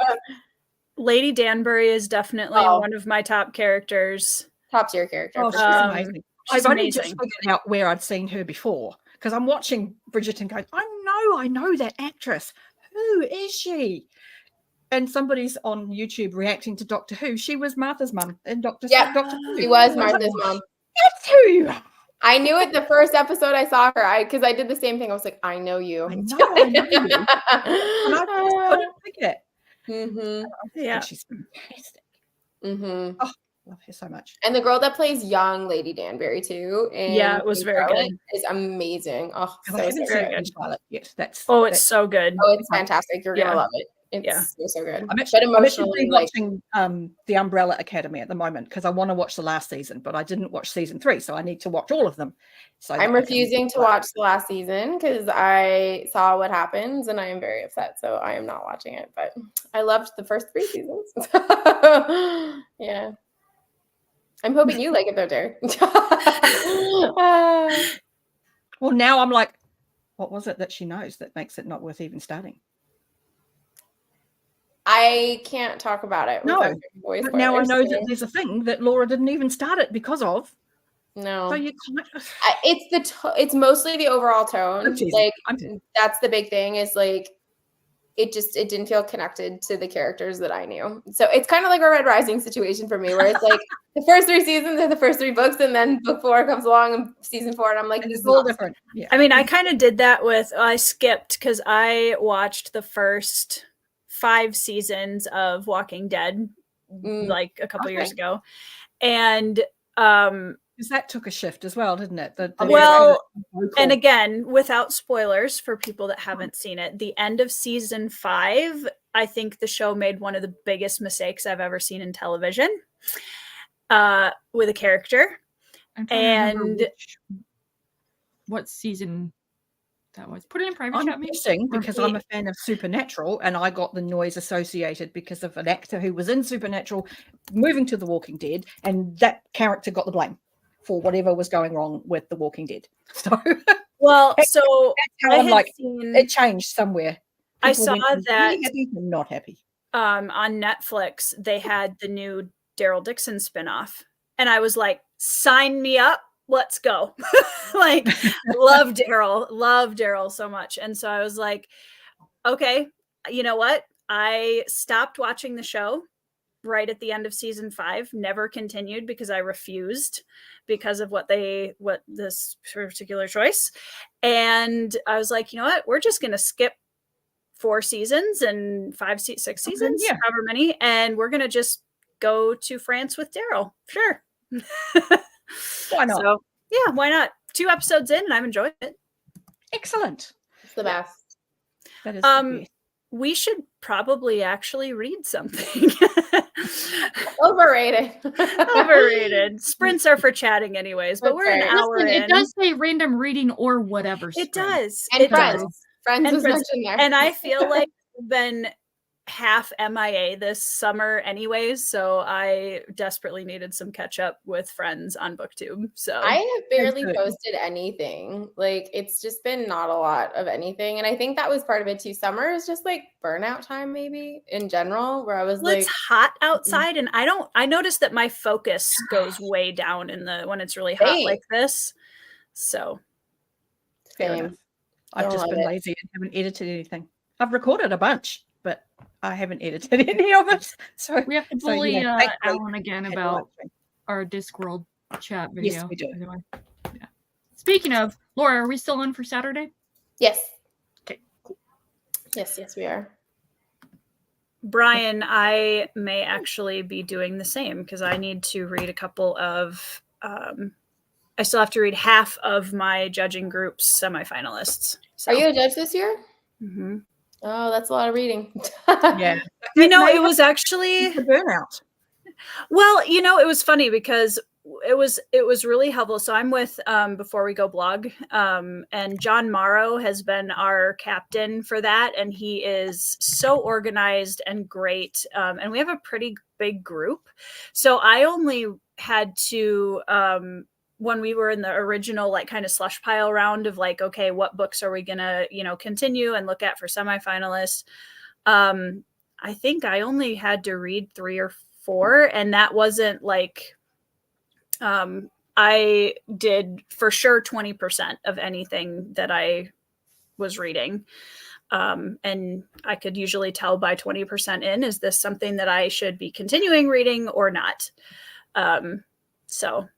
Lady Danbury is definitely one of my top characters. Top tier character. Oh, she's amazing. I've only just figured out where I'd seen her before because I'm watching Bridgerton going, I know that actress. Who is she? And somebody's on YouTube reacting to Doctor Who. She was Martha's mum in Doctor Who. She was Martha's mum. That's who you are. I knew it the first episode I saw her. Because I did the same thing. I was like, I know you. I know you. And I just couldn't pick it. Yeah. She's fantastic. Oh, love her so much. And the girl that plays young Lady Danbury too. It was very good. Is amazing. Oh, so very good. Yes, it's so good. Oh, it's fantastic. You're gonna love it. It's so good. I'm actually watching The Umbrella Academy at the moment because I want to watch the last season, but I didn't watch season 3, so I need to watch all of them. So I'm refusing to watch the last season because I saw what happens and I am very upset. So I am not watching it. But I loved the first 3 seasons. Yeah. I'm hoping you like it though, Terry. Well, now I'm like, what was it that she knows that makes it not worth even starting? I can't talk about it. No, but now I know that there's a thing that Laura didn't even start it because of. No, so you can't. It's mostly the overall tone. Like that's the big thing. Is like it didn't feel connected to the characters that I knew. So it's kind of like a Red Rising situation for me, where it's like the first 3 seasons are the first 3 books, and then book 4 comes along and season 4, and I'm like, this is all different. Yeah. I mean, I kind of did that with I skipped because I watched the first 5 seasons of Walking Dead like a couple years ago, and because that took a shift as well, didn't it? And again, without spoilers for people that haven't seen it, the end of season 5, I think the show made one of the biggest mistakes I've ever seen in television with a character. And what season that was? Put it in private I'm chat. guessing because I'm a fan of Supernatural and I got the noise associated because of an actor who was in Supernatural moving to The Walking Dead, and that character got the blame for whatever was going wrong with The Walking Dead. So that's how I'm like, it changed somewhere. People I saw that really happy and not happy. On Netflix, they had the new Daryl Dixon spinoff, and I was like, sign me up. Let's go. Like, love Daryl so much. And so I was like, okay, you know what? I stopped watching the show right at the end of season 5, never continued because I refused because of what this particular choice. And I was like, you know what? We're just going to skip 4 seasons and 5, 6 seasons, however many. And we're going to just go to France with Daryl. Sure. Why not? So, yeah, why not? 2 episodes in and I'm enjoying it. Excellent. It's the best. That is the best. We should probably actually read something. Overrated. Sprints are for chatting anyways, but we're an hour in. It does say random reading or whatever. It does. And it friends. does. Friends was Friends. mentioned there. And I feel like I've been half MIA this summer anyways, so I desperately needed some catch up with Friends on Booktube. So I have barely posted anything. Like, it's just been not a lot of anything. And I think that was part of it too. Summer is just like burnout time, maybe in general, where I was it's hot outside, and I noticed that my focus goes way down when it's really hot like this. So same. I've just been lazy and haven't edited anything. I've recorded a bunch, but I haven't edited any of it. So we have to bully Alan again about our Discworld chat video. Yes, we do. Yeah. Speaking of, Laura, are we still on for Saturday? Yes. Okay, cool. Yes, we are. Brian, I may actually be doing the same because I need to read a couple of I still have to read half of my judging group's semifinalists. So. Are you a judge this year? Mm-hmm. Oh, that's a lot of reading. Yeah. It was actually a burnout. Well, it was funny because it was really helpful. So I'm with Before We Go blog, and John Morrow has been our captain for that, and he is so organized and great. And we have a pretty big group. So I only had to when we were in the original kind of slush pile round of okay, what books are we gonna continue and look at for semifinalists, I think I only had to read 3 or 4, and that wasn't I did for sure 20% of anything that I was reading, and I could usually tell by 20% in, is this something that I should be continuing reading or not? So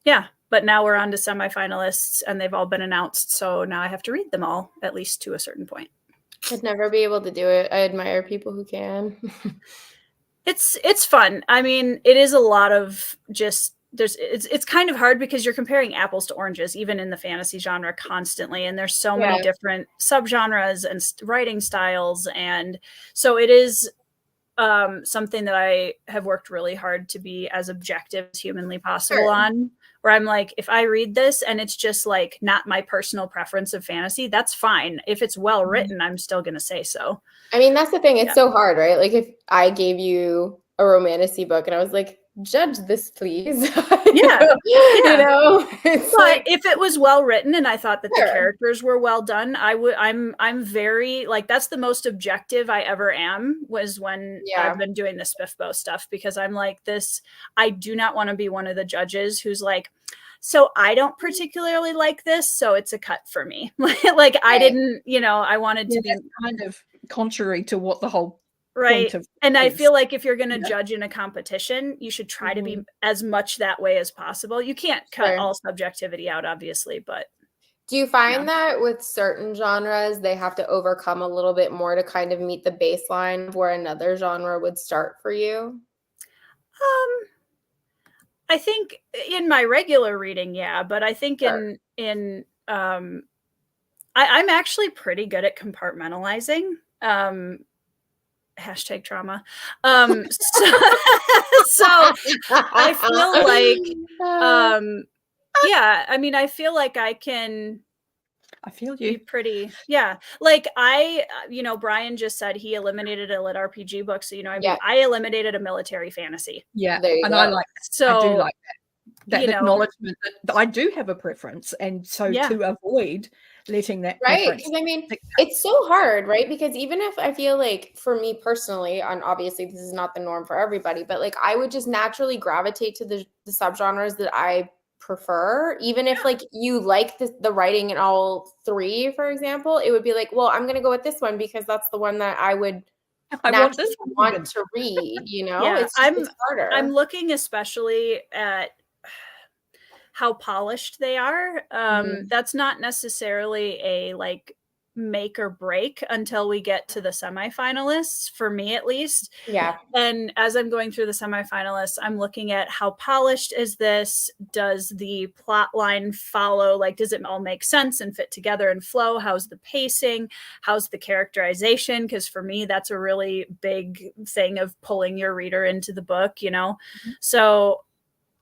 yeah. But now we're on to semifinalists, and they've all been announced. So now I have to read them all, at least to a certain point. I'd never be able to do it. I admire people who can. It's fun. I mean, it is a lot of just it's kind of hard because you're comparing apples to oranges, even in the fantasy genre constantly. And there's so many different subgenres and writing styles. And so it is something that I have worked really hard to be as objective as humanly possible on, where I'm if I read this and it's just not my personal preference of fantasy, that's fine. If it's well written, I'm still going to say so. I mean, that's the thing. It's so hard, right? If I gave you a romantasy book and I was judge this, please. But if it was well written and I thought that the characters were well done, I'm very that's the most objective I ever am, was when I've been doing the Spiffbo stuff, because I'm this, I do not want to be one of the judges who's so I don't particularly like this, so it's a cut for me. I didn't, I wanted to be kind of contrary to what the whole right. And I feel if you're going to judge in a competition, you should try to be as much that way as possible. You can't cut all subjectivity out, obviously, but. Do you find that with certain genres, they have to overcome a little bit more to kind of meet the baseline of where another genre would start for you? I think in my regular reading, but I think I'm actually pretty good at compartmentalizing. Hashtag trauma. So I feel I can. I feel you. Be pretty. Brian just said he eliminated a lit RPG book. So, I eliminated a military fantasy. Yeah. And I like that. So I do like that acknowledgement that I do have a preference. And so to avoid letting that preference. Because I mean, it's so hard, right? Because even if I feel for me personally, and obviously this is not the norm for everybody, but I would just naturally gravitate to the subgenres that I prefer, even if you like the writing in all 3, for example, it would be well, I'm gonna go with this one because that's the one that I would want to read, it's harder. I'm looking especially at how polished they are. That's not necessarily a make or break until we get to the semifinalists, for me at least. Yeah. And as I'm going through the semifinalists, I'm looking at how polished is this? Does the plot line follow? Does it all make sense and fit together and flow? How's the pacing? How's the characterization? Because for me, that's a really big thing of pulling your reader into the book, So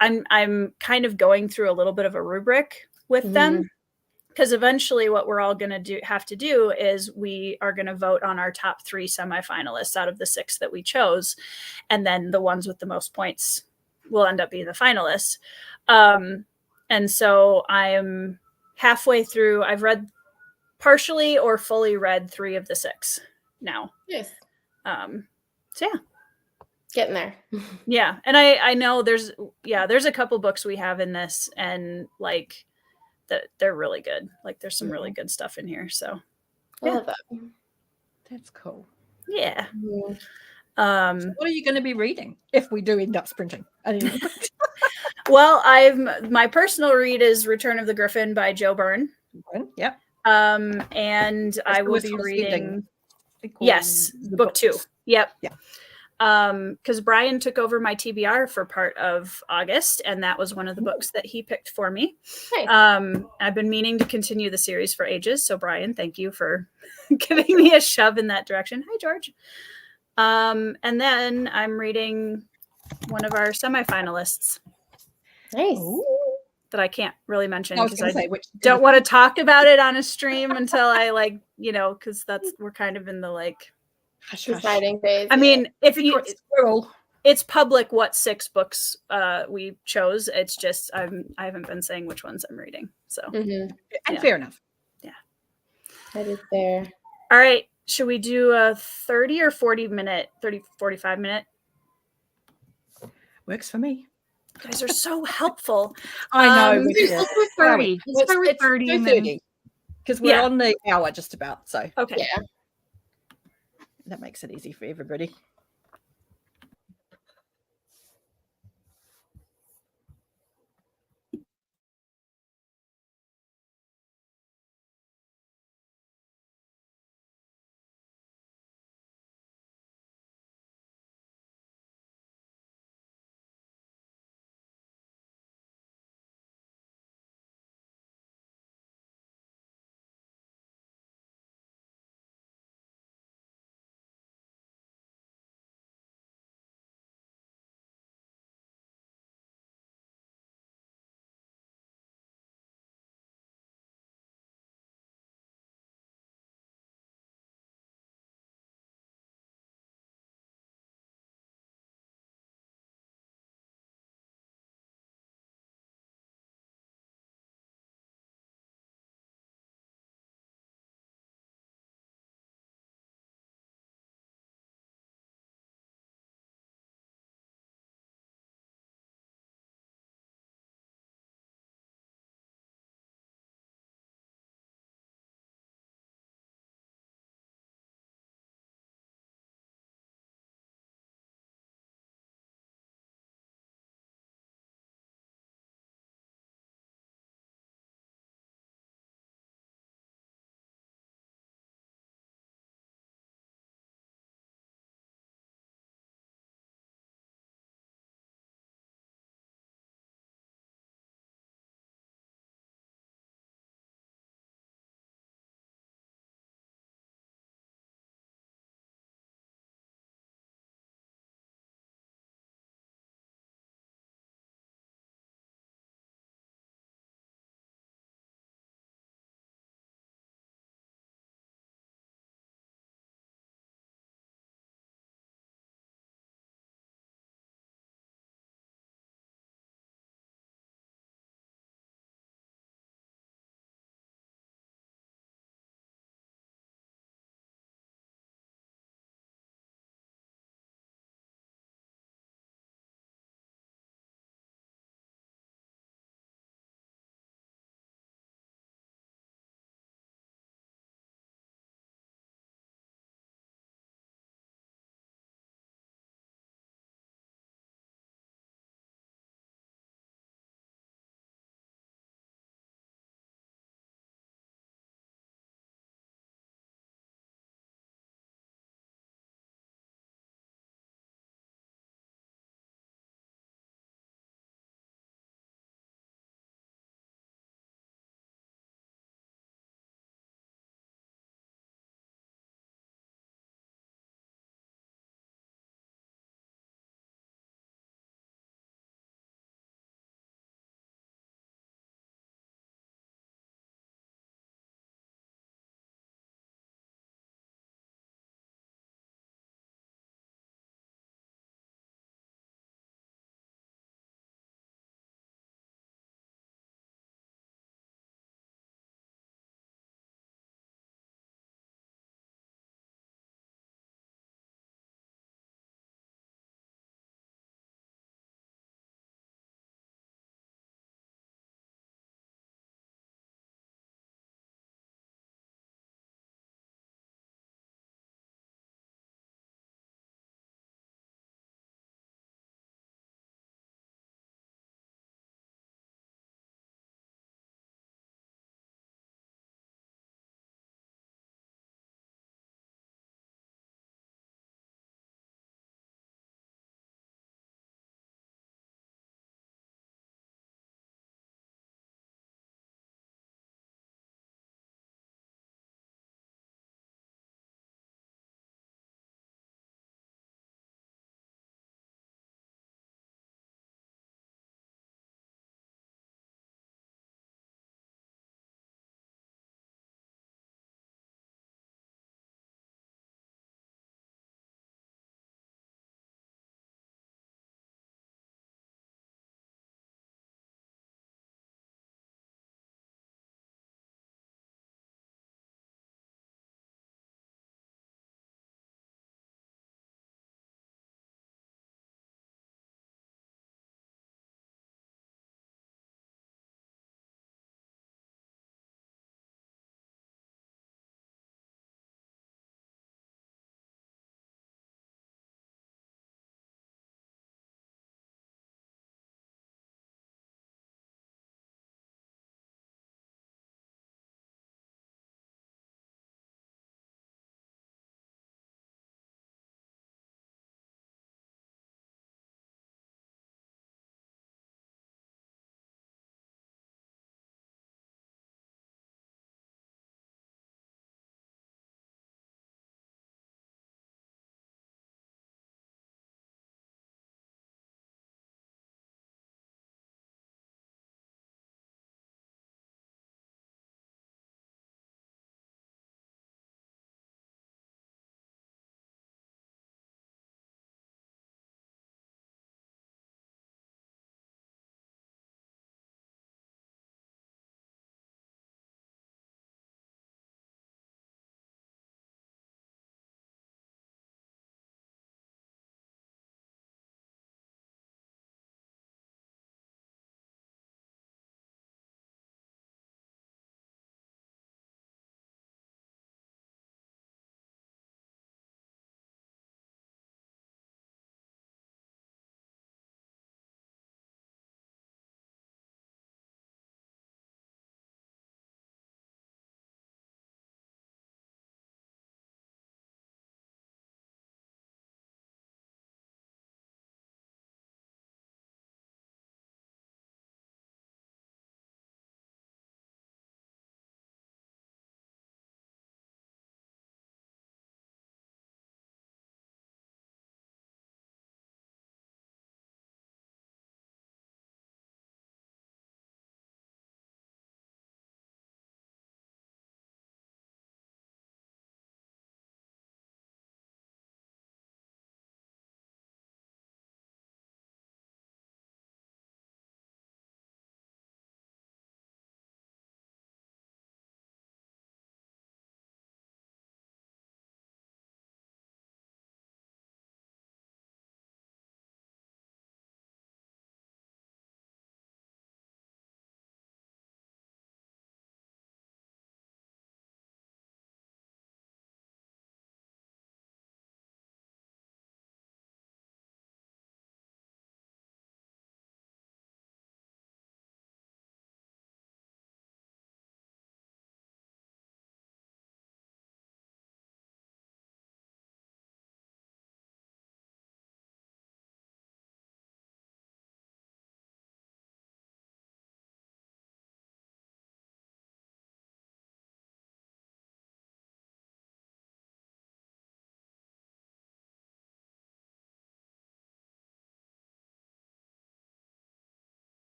I'm kind of going through a little bit of a rubric with them, because eventually what we're all going to have to do is we are going to vote on our top 3 semifinalists out of the 6 that we chose. And then the ones with the most points will end up being the finalists. And so I'm halfway through. I've read partially or fully read 3 of the 6 now. Yes. So yeah. Getting there. Yeah. And I know there's a couple books we have in this, and like that they're really good. Like there's some really good stuff in here. So I love that. That's cool. yeah. So what are you going to be reading if we do end up sprinting? Well, my personal read is Return of the Griffin by Joe Byrne. Yep. And I will be reading book 2. Yep. Yeah. Because Brian took over my TBR for part of August, and that was one of the books that he picked for me. Nice. I've been meaning to continue the series for ages, so Brian, thank you for giving me a shove in that direction. Hi, George. And then I'm reading one of our semifinalists. Nice. That I can't really mention because I don't want to talk about it on a stream until I because we're kind of in the deciding phase. I mean, it's public what 6 books we chose. It's just I haven't been saying which ones I'm reading. So and fair enough. Yeah. That is fair. All right. Should we do a 30 or 45 minute? Works for me. You guys are so helpful. I know. Let's do 30. Let's start with 30 because we're on the hour just about. So okay. Yeah. That makes it easy for everybody.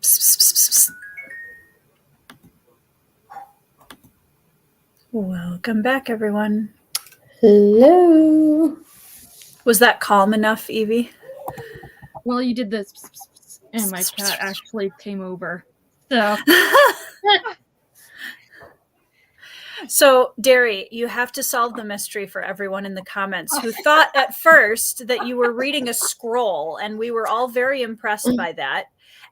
Psst, psst, psst, psst. Welcome back, everyone. Hello. Was that calm enough, Evie? Well, you did this, and my cat actually came over. So, So, Derry, you have to solve the mystery for everyone in the comments who thought at first that you were reading a scroll, and we were all very impressed by that.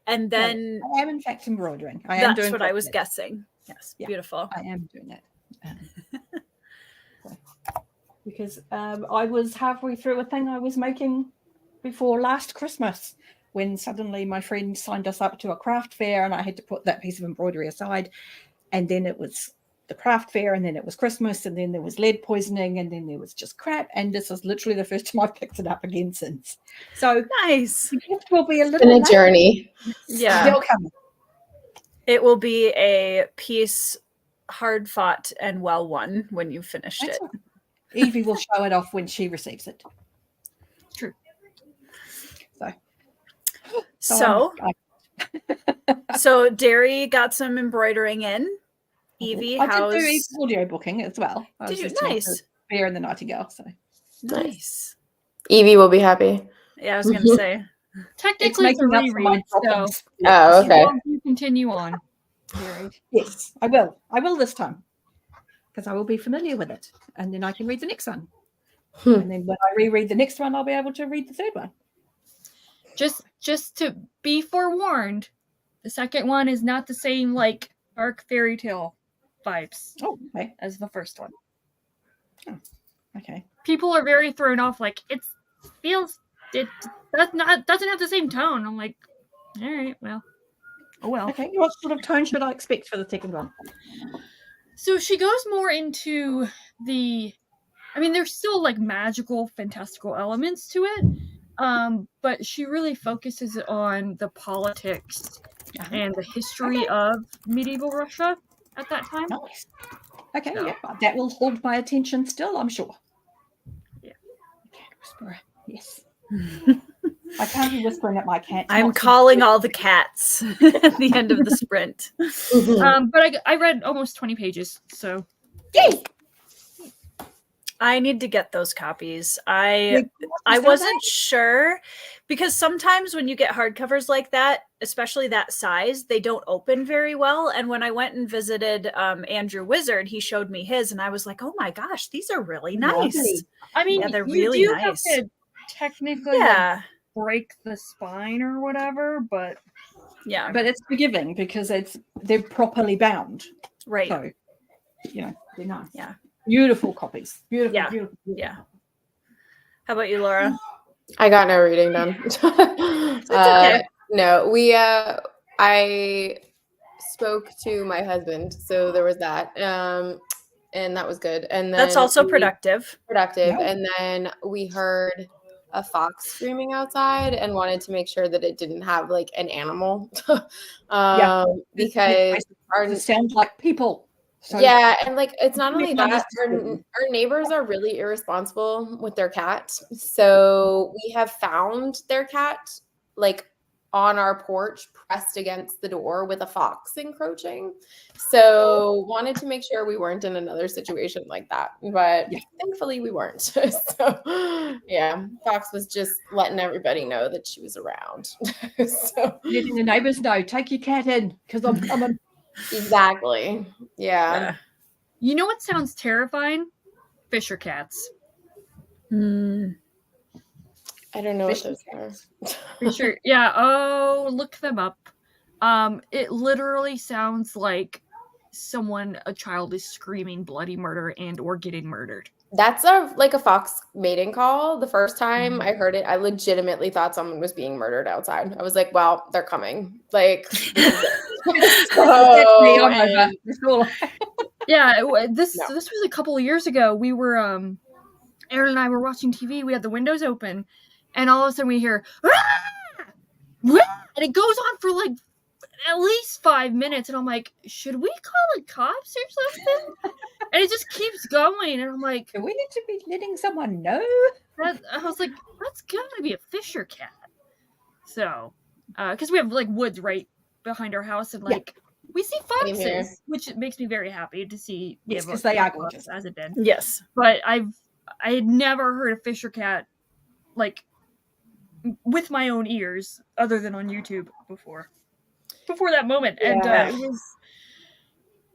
And then I am in fact embroidering. That's what I was guessing. Yes, Yeah. beautiful. I am doing that. Because I was halfway through a thing I was making before last Christmas when suddenly my friend signed us up to a craft fair and I had to put that piece of embroidery aside. And then it was the craft fair, and then it was Christmas, and then there was lead poisoning, and then there was just crap. And this is literally the first time I've picked it up again since. So Nice. the gift will be a little It's been a journey. Yeah. They'll come. It will be a piece hard fought and well won when you've finished That's it. all right. Evie will show it off when she receives it. true. So Derry got some embroidering in. Evie, I how's did do audio booking as well. I Did was you? listening to Nice. Bear and the Nightingale. So Nice. Evie will be happy. Yeah, I was gonna say. Technically, it's a making up for my reread, so problems. Oh, okay. why don't you continue on. Yes, I will. I will this time because I will be familiar with it, and then I can read the next one. And then when I reread the next one, I'll be able to read the third one. Just to be forewarned, the second one is not the same like dark fairy tale vibes Oh, okay. as the first one. Okay. People are very thrown off, like it doesn't have the same tone. I'm like, all right, well, oh well. Okay. What sort of tone should I expect for the second one? So she goes more into there's still like magical, fantastical elements to it, but she really focuses on the politics and the history of medieval Russia at that time. Nice. Okay. So- Yeah, that will hold my attention still, I'm sure. Yeah. Okay, whisperer. Yes. I can't be whispering at my cat. I'm Not calling all the cats at the end of the sprint. But I read almost 20 pages, so Yay! I need to get those copies. I wasn't sure because sometimes when you get hardcovers like that, especially that size, they don't open very well. And when I went and visited Andrew Wizard, he showed me his, and I was like, "Oh my gosh, these are really nice." Lovely. I mean, Yeah, they're you really do nice. have to technically Yeah, break the spine or whatever, but yeah, But it's forgiving because they're properly bound. right. So, they're nice. Yeah. Beautiful copies. Beautiful, Yeah. beautiful. Yeah. How about you, Laura? I got no reading done. okay. No, I spoke to my husband, so there was that. And that was good. And then That's also productive. productive. Yeah. And then we heard a fox screaming outside and wanted to make sure that it didn't have like an animal. Because It sounds like people. So yeah, and like it's not only Make that, understandable. our neighbors are really irresponsible with their cat. So we have found their cat like on our porch pressed against the door with a fox encroaching. So wanted to make sure we weren't in another situation like that. But thankfully we weren't. So yeah, Fox was just letting everybody know that she was around. So letting the neighbours know, take your cat in because I'm coming. exactly. Yeah. you know what sounds terrifying? Fisher cats. Mm. I don't know Fisher what those are. Fisher, yeah. Oh, look them up. It literally sounds like a child is screaming bloody murder and or getting murdered. That's like a fox mating call. The first time I heard it, I legitimately thought someone was being murdered outside. I was like, well, they're coming. Like, Yeah, this was a couple of years ago. We were Aaron and I were watching TV. We had the windows open, and all of a sudden we hear, "Ah! Ah!" and it goes on for like at least 5 minutes, and I'm like, should we call the cops or something? And it just keeps going, and I'm like, do we need to be letting someone know? I was like, that's gotta be a Fisher cat. So, because we have like woods right behind our house, and like we see Same here. foxes, which makes me very happy to see. Yes, because they are gorgeous, as it did. Yes, but I had never heard a fisher cat like with my own ears, other than on YouTube before that moment, and it was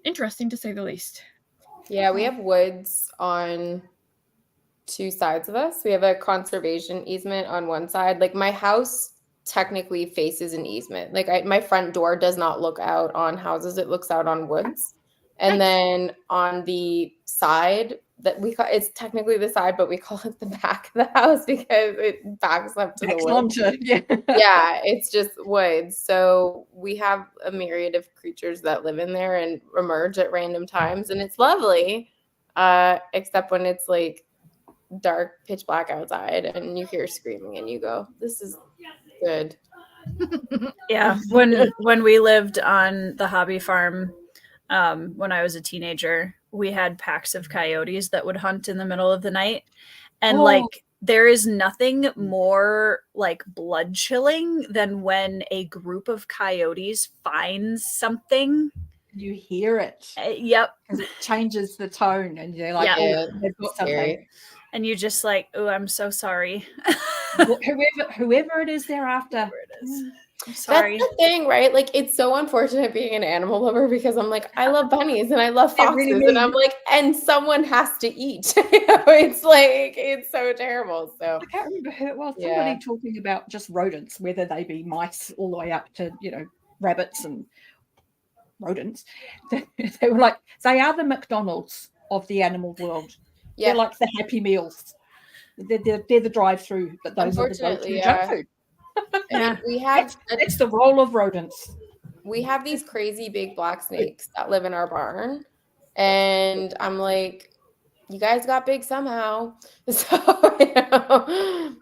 interesting to say the least. Yeah, we have woods on 2 sides of us. We have a conservation easement on one side. Like my house technically faces an easement. Like my front door does not look out on houses; it looks out on woods. And then on the side that we call, it's technically the side, but we call it the back of the house because it backs up to the woods. Yeah, it's just woods. So we have a myriad of creatures that live in there and emerge at random times, and it's lovely, except when it's like dark, pitch black outside, and you hear screaming, and you go, "This is good." Yeah, when we lived on the hobby farm, when I was a teenager, we had packs of coyotes that would hunt in the middle of the night, and like there is nothing more like blood chilling than when a group of coyotes finds something. You hear it. Yep, because it changes the tone, and you're like, they've got something. And you just like, oh, I'm so sorry. whoever it is they're after. Whoever it is. I'm sorry. That's the thing, right? Like, it's so unfortunate being an animal lover because I'm like, I love bunnies and I love foxes, and I'm like, and someone has to eat. It's like, it's so terrible. So I can't remember somebody talking about just rodents, whether they be mice all the way up to rabbits and rodents. They were like, they are the McDonald's of the animal world. Yeah. They're like the Happy Meals. They're the drive-through, but those are the go-to junk food. We have it's the role of rodents. We have these crazy big black snakes that live in our barn, and I'm like, you guys got big somehow. So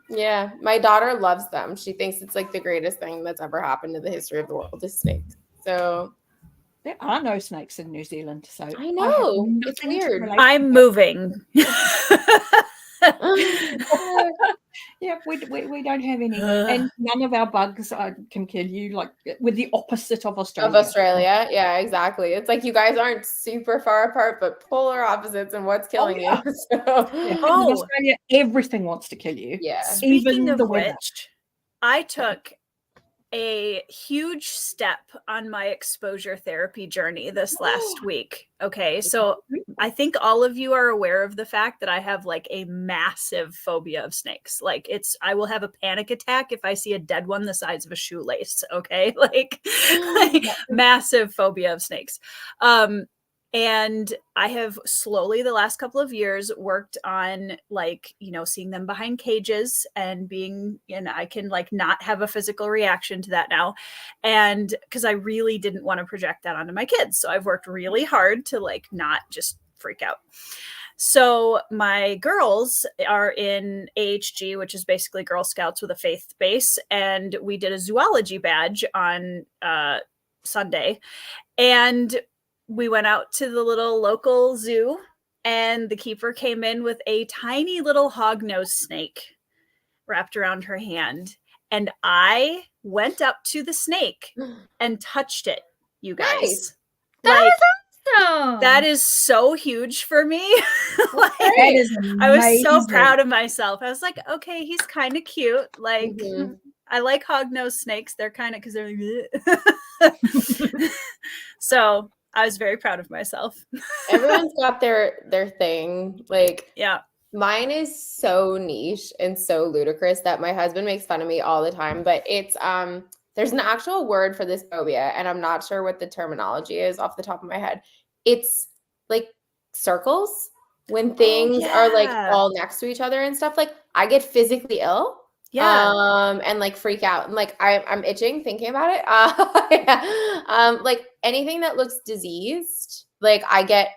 yeah, my daughter loves them. She thinks it's like the greatest thing that's ever happened to the history of the world is snakes. So there are no snakes in New Zealand, so I know it's weird. I'm moving. Yeah, we don't have any, and none of our bugs can kill you. Like we're the opposite of Australia. Yeah, exactly. It's like you guys aren't super far apart, but polar opposites in what's killing you. So. In Australia, everything wants to kill you. Yeah. Speaking of which, I took a huge step on my exposure therapy journey this last week. Okay, so I think all of you are aware of the fact that I have like a massive phobia of snakes. Like I will have a panic attack if I see a dead one the size of a shoelace. Okay, like massive phobia of snakes. And I have slowly the last couple of years worked on like, seeing them behind cages and I can like not have a physical reaction to that now. And because I really didn't want to project that onto my kids. So I've worked really hard to like not just freak out. So my girls are in AHG, which is basically Girl Scouts with a faith base. And we did a zoology badge on Sunday. And we went out to the little local zoo, and the keeper came in with a tiny little hognose snake wrapped around her hand. And I went up to the snake and touched it, you guys. Nice. That is awesome. That is so huge for me. That is amazing. I was so proud of myself. I was like, okay, he's kind of cute. Like, I like hognose snakes. They're kind of, because they're like, so I was very proud of myself. Everyone's got their thing. Like, yeah. Mine is so niche and so ludicrous that my husband makes fun of me all the time. But it's there's an actual word for this phobia, and I'm not sure what the terminology is off the top of my head. It's like circles when things are like all next to each other and stuff. Like I get physically ill. Yeah. And like freak out. And like I'm itching thinking about it. Like anything that looks diseased, like I get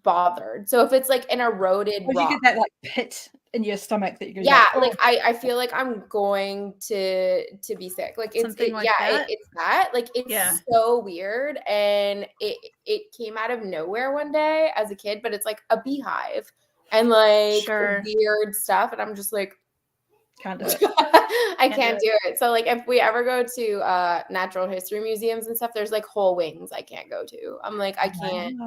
bothered. So if it's like an eroded rock, you get that like pit in your stomach that you're like I feel like I'm going to be sick. Like it's it's that. Like it's so weird. And it came out of nowhere one day as a kid, but it's like a beehive and like weird stuff. And I'm just like, Can't do it. I can't do it. So like if we ever go to natural history museums and stuff, there's like whole wings I can't go to. I'm like, I can't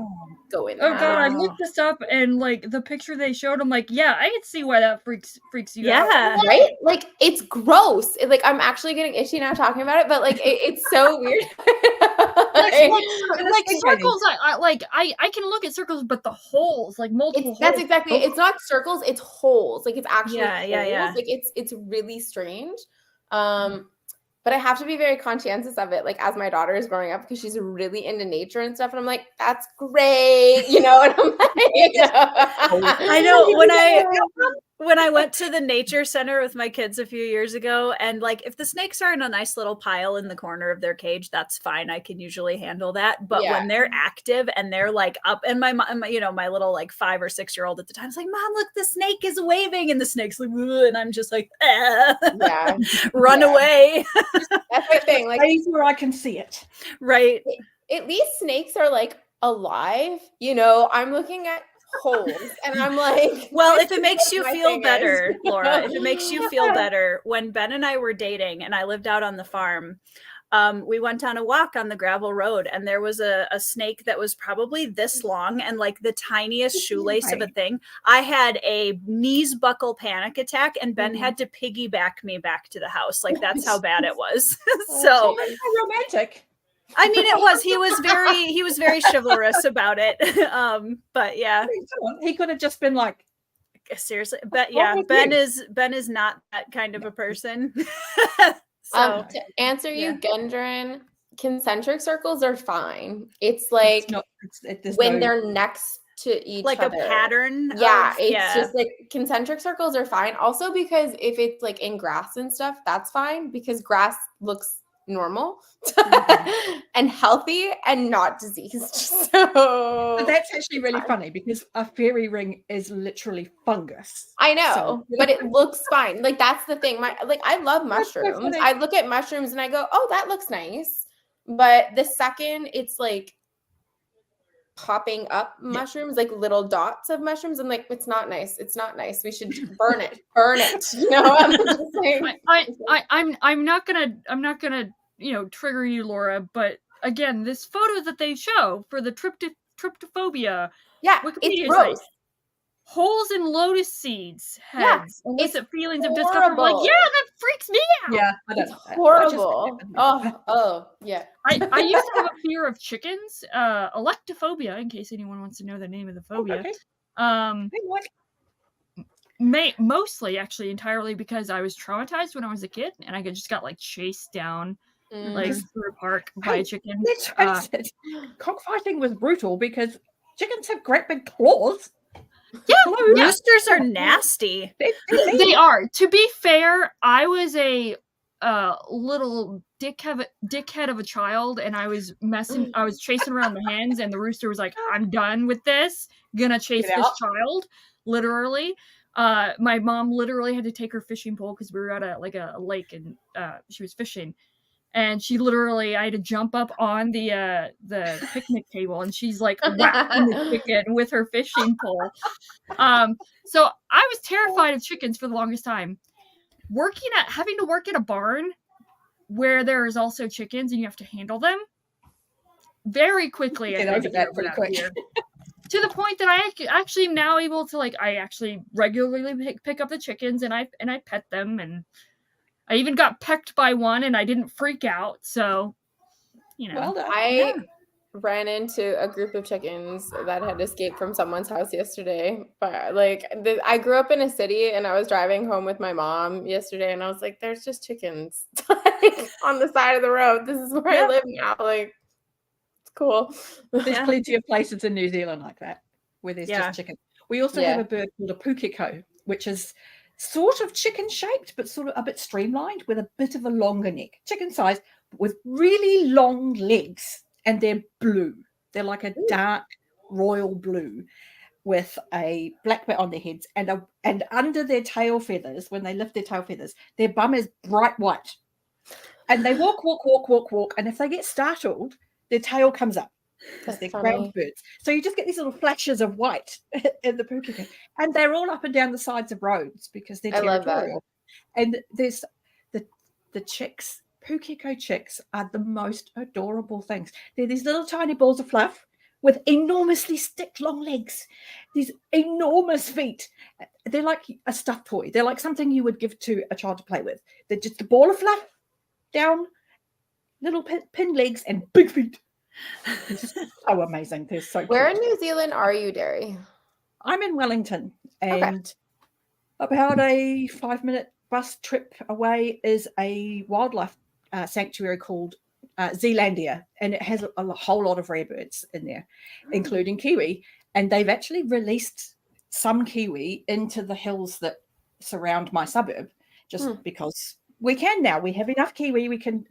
go in there. Oh god, I looked this up and like the picture they showed, I'm like, yeah, I can see why that freaks you out. Yeah. Right? Like it's gross. Like I'm actually getting itchy now talking about it, but like it's so weird. Like circles, I can look at circles, but the holes, like multiple holes. That's exactly it. It's not circles, it's holes. Like it's actually holes. Like it's really strange. But I have to be very conscientious of it, like as my daughter is growing up, because she's really into nature and stuff. And I'm like, that's great, you know. And I'm like, I know when I went to the nature center with my kids a few years ago, and like if the snakes are in a nice little pile in the corner of their cage, that's fine. I can usually handle that. But when they're active and they're like up, and my mom, you know, my little like 5 or 6 year old at the time is like, Mom, look, the snake is waving, and the snake's like, and I'm just like, run away. That's the thing. Like where I can see it. Right. At least snakes are like alive, you know. I'm looking at holes and I'm like, well, if it makes you feel better, Laura, if it makes you feel better, when Ben and I were dating and I lived out on the farm, we went on a walk on the gravel road, and there was a snake that was probably this long and like the tiniest shoelace of a thing. I had a knees buckle panic attack, and Ben had to piggyback me back to the house. Like that's how bad it was. So romantic. I mean, it was. He was very chivalrous about it. But yeah, he could have just been like, seriously. But yeah, Ben is not that kind of a person. So to answer you, Gendron, concentric circles are fine. It's like when they're next to each like other. A pattern. It's just like concentric circles are fine. Also because if it's like in grass and stuff, that's fine because grass looks normal and healthy and not diseased. So but that's actually really funny because a fairy ring is literally fungus. I know, but it looks fine. Like that's the thing. I love mushrooms. I look at mushrooms and I go, oh, that looks nice. But the second it's like popping up mushrooms, like little dots of mushrooms, I'm like, it's not nice. It's not nice. We should burn it. Burn it. You know, I'm just saying. I'm not gonna you know trigger you, Laura, but again, this photo that they show for the tryptophobia, it's gross. Holes in lotus seeds heads elicit feelings of discomfort. I'm like, that freaks me out. Yeah, it's horrible. Yeah. I used to have a fear of chickens, electophobia, in case anyone wants to know the name of the phobia. Mostly, actually, entirely because I was traumatized when I was a kid, and I just got like chased down like through a park by a chicken. Cockfighting was brutal because chickens have great big claws. Yeah, roosters are nasty. They are. To be fair, I was a little dickhead of a child, and I was chasing around the hens, and the rooster was like, I'm done with this, gonna chase this child, literally. My mom literally had to take her fishing pole because we were at a lake, and she was fishing, and I had to jump up on the picnic table, and she's like whacking the chicken with her fishing pole. So I was terrified of chickens for the longest time. Having to work at a barn where there is also chickens and you have to handle them very quickly. Get over that pretty quick. To the point that I actually am now able to I actually regularly pick up the chickens and I pet them, and I even got pecked by one and I didn't freak out. So, you know, I ran into a group of chickens that had escaped from someone's house yesterday. But I grew up in a city and I was driving home with my mom yesterday and I was like, there's just chickens on the side of the road. This is where I live now. Like, it's cool. There's plenty of places in New Zealand like that where there's just chickens. We also have a bird called a pukeko, which is sort of chicken shaped, but sort of a bit streamlined with a bit of a longer neck, chicken size, but with really long legs. And they're blue. They're like a dark royal blue with a black bit on their heads and under their tail feathers, when they lift their tail feathers, their bum is bright white. And they walk. And if they get startled, their tail comes up because they're ground birds. So you just get these little flashes of white in the pukeko. And they're all up and down the sides of roads because they're territorial. And there's the chicks, Pukeko chicks are the most adorable things. They're these little tiny balls of fluff with enormously stick long legs, these enormous feet. They're like a stuffed toy. They're like something you would give to a child to play with. They're just a ball of fluff, down, little pin legs, and big feet. It's so amazing. They're so Where cute. in New Zealand are you, Derry? I'm in Wellington, and about a 5-minute bus trip away is a wildlife sanctuary called Zealandia, and it has a whole lot of rare birds in there, including kiwi. And they've actually released some kiwi into the hills that surround my suburb, just because we can now. We have enough kiwi. We can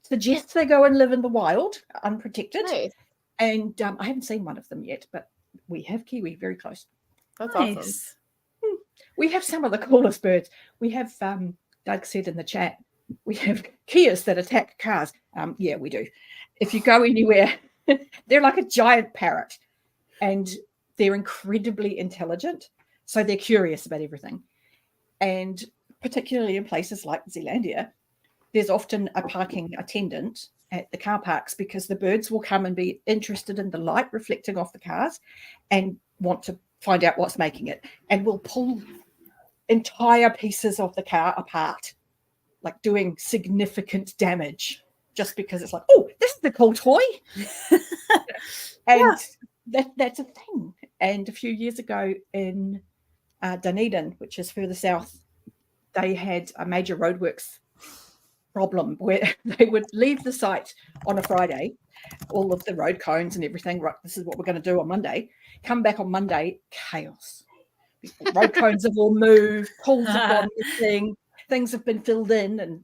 suggest they go and live in the wild, unprotected. Nice. And I haven't seen one of them yet, but we have kiwi very close. That's Nice. awesome. We have some of the coolest birds. We have, Doug said in the chat, we have Kias that attack cars. Yeah, we do. If you go anywhere, they're like a giant parrot, and they're incredibly intelligent. So they're curious about everything. And particularly in places like Zealandia, there's often a parking attendant at the car parks, because the birds will come and be interested in the light reflecting off the cars and want to find out what's making it, and will pull entire pieces of the car apart, like doing significant damage, just because it's like, oh, this is the cool toy. And that's a thing. And a few years ago in Dunedin, which is further south, they had a major roadworks problem where they would leave the site on a Friday, all of the road cones and everything, right, this is what we're going to do on Monday, come back on Monday, chaos. Road cones have all moved, poles have gone missing, things have been filled in,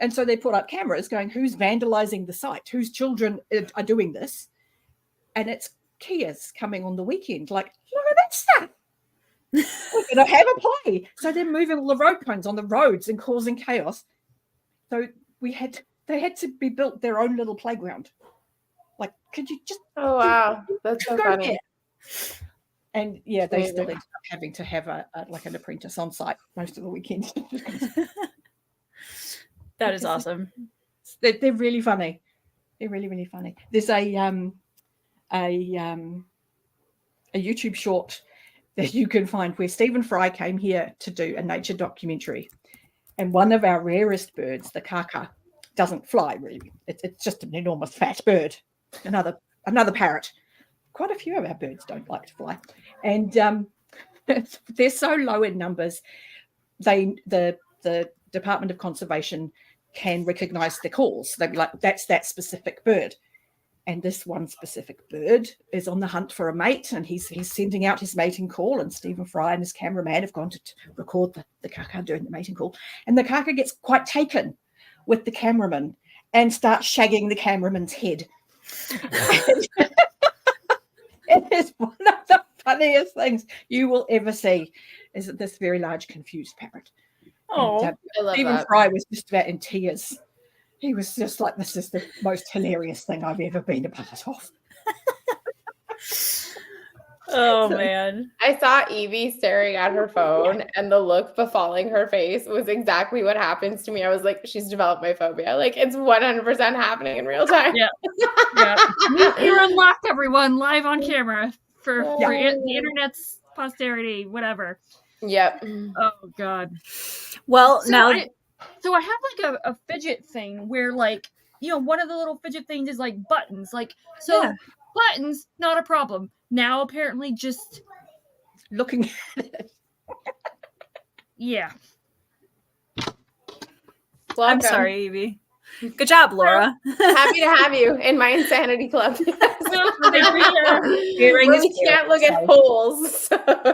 and so they put up cameras going, who's vandalizing the site, whose children are doing this? And it's Kias coming on the weekend, like, look at that stuff, we're going to have a play. So they're moving all the road cones on the roads and causing chaos. So they had to be built their own little playground. Like, could you just? Oh wow, that's so funny. There? And yeah, they still ended up having to have like an apprentice on site most of the weekend. That is awesome. They're really funny. They're really, really funny. There's a YouTube short that you can find where Stephen Fry came here to do a nature documentary. And one of our rarest birds, the kaka, doesn't fly really. It's just an enormous fat bird. Another parrot. Quite a few of our birds don't like to fly. And they're so low in numbers, the Department of Conservation can recognize the calls. They'd be like, that's that specific bird. And this one specific bird is on the hunt for a mate, and he's sending out his mating call, and Stephen Fry and his cameraman have gone to record the kaka doing the mating call. And the kaka gets quite taken with the cameraman and starts shagging the cameraman's head. It is one of the funniest things you will ever see, is this very large confused parrot. Oh, And, I love Stephen that. Fry was just about in tears. He was just like, this is the most hilarious thing I've ever been a part of. oh man. I saw Evie staring at her phone, and the look befalling her face was exactly what happens to me. I was like, she's developed my phobia. Like, it's 100% happening in real time. Yeah. You're unlocked, everyone, live on camera for the internet's posterity, whatever. Yep. Oh God. Well, So now I have like a fidget thing where, like, you know, one of the little fidget things is like buttons. Like, so Yeah. buttons, not a problem. Now apparently just Looking at it. yeah. I'm Welcome. sorry, Evie. Good job, Laura. Happy to have you in my insanity club. Hearing Where is we can't look at so- holes. That's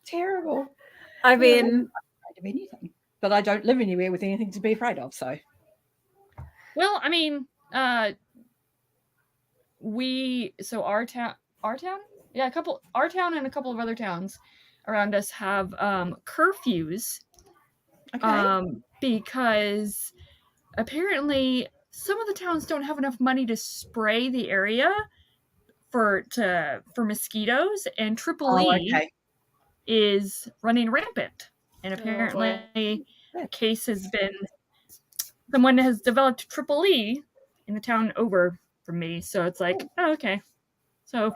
terrible. I I'm mean, not afraid of anything, but I don't live anywhere with anything to be afraid of. So Well, I mean, our town, yeah, our town and a couple of other towns around us have curfews. okay. Because apparently some of the towns don't have enough money to spray the area for mosquitoes, and Triple E Okay. is running rampant. And apparently a case has been, someone has developed triple E in the town over from me. So it's like, oh, okay. So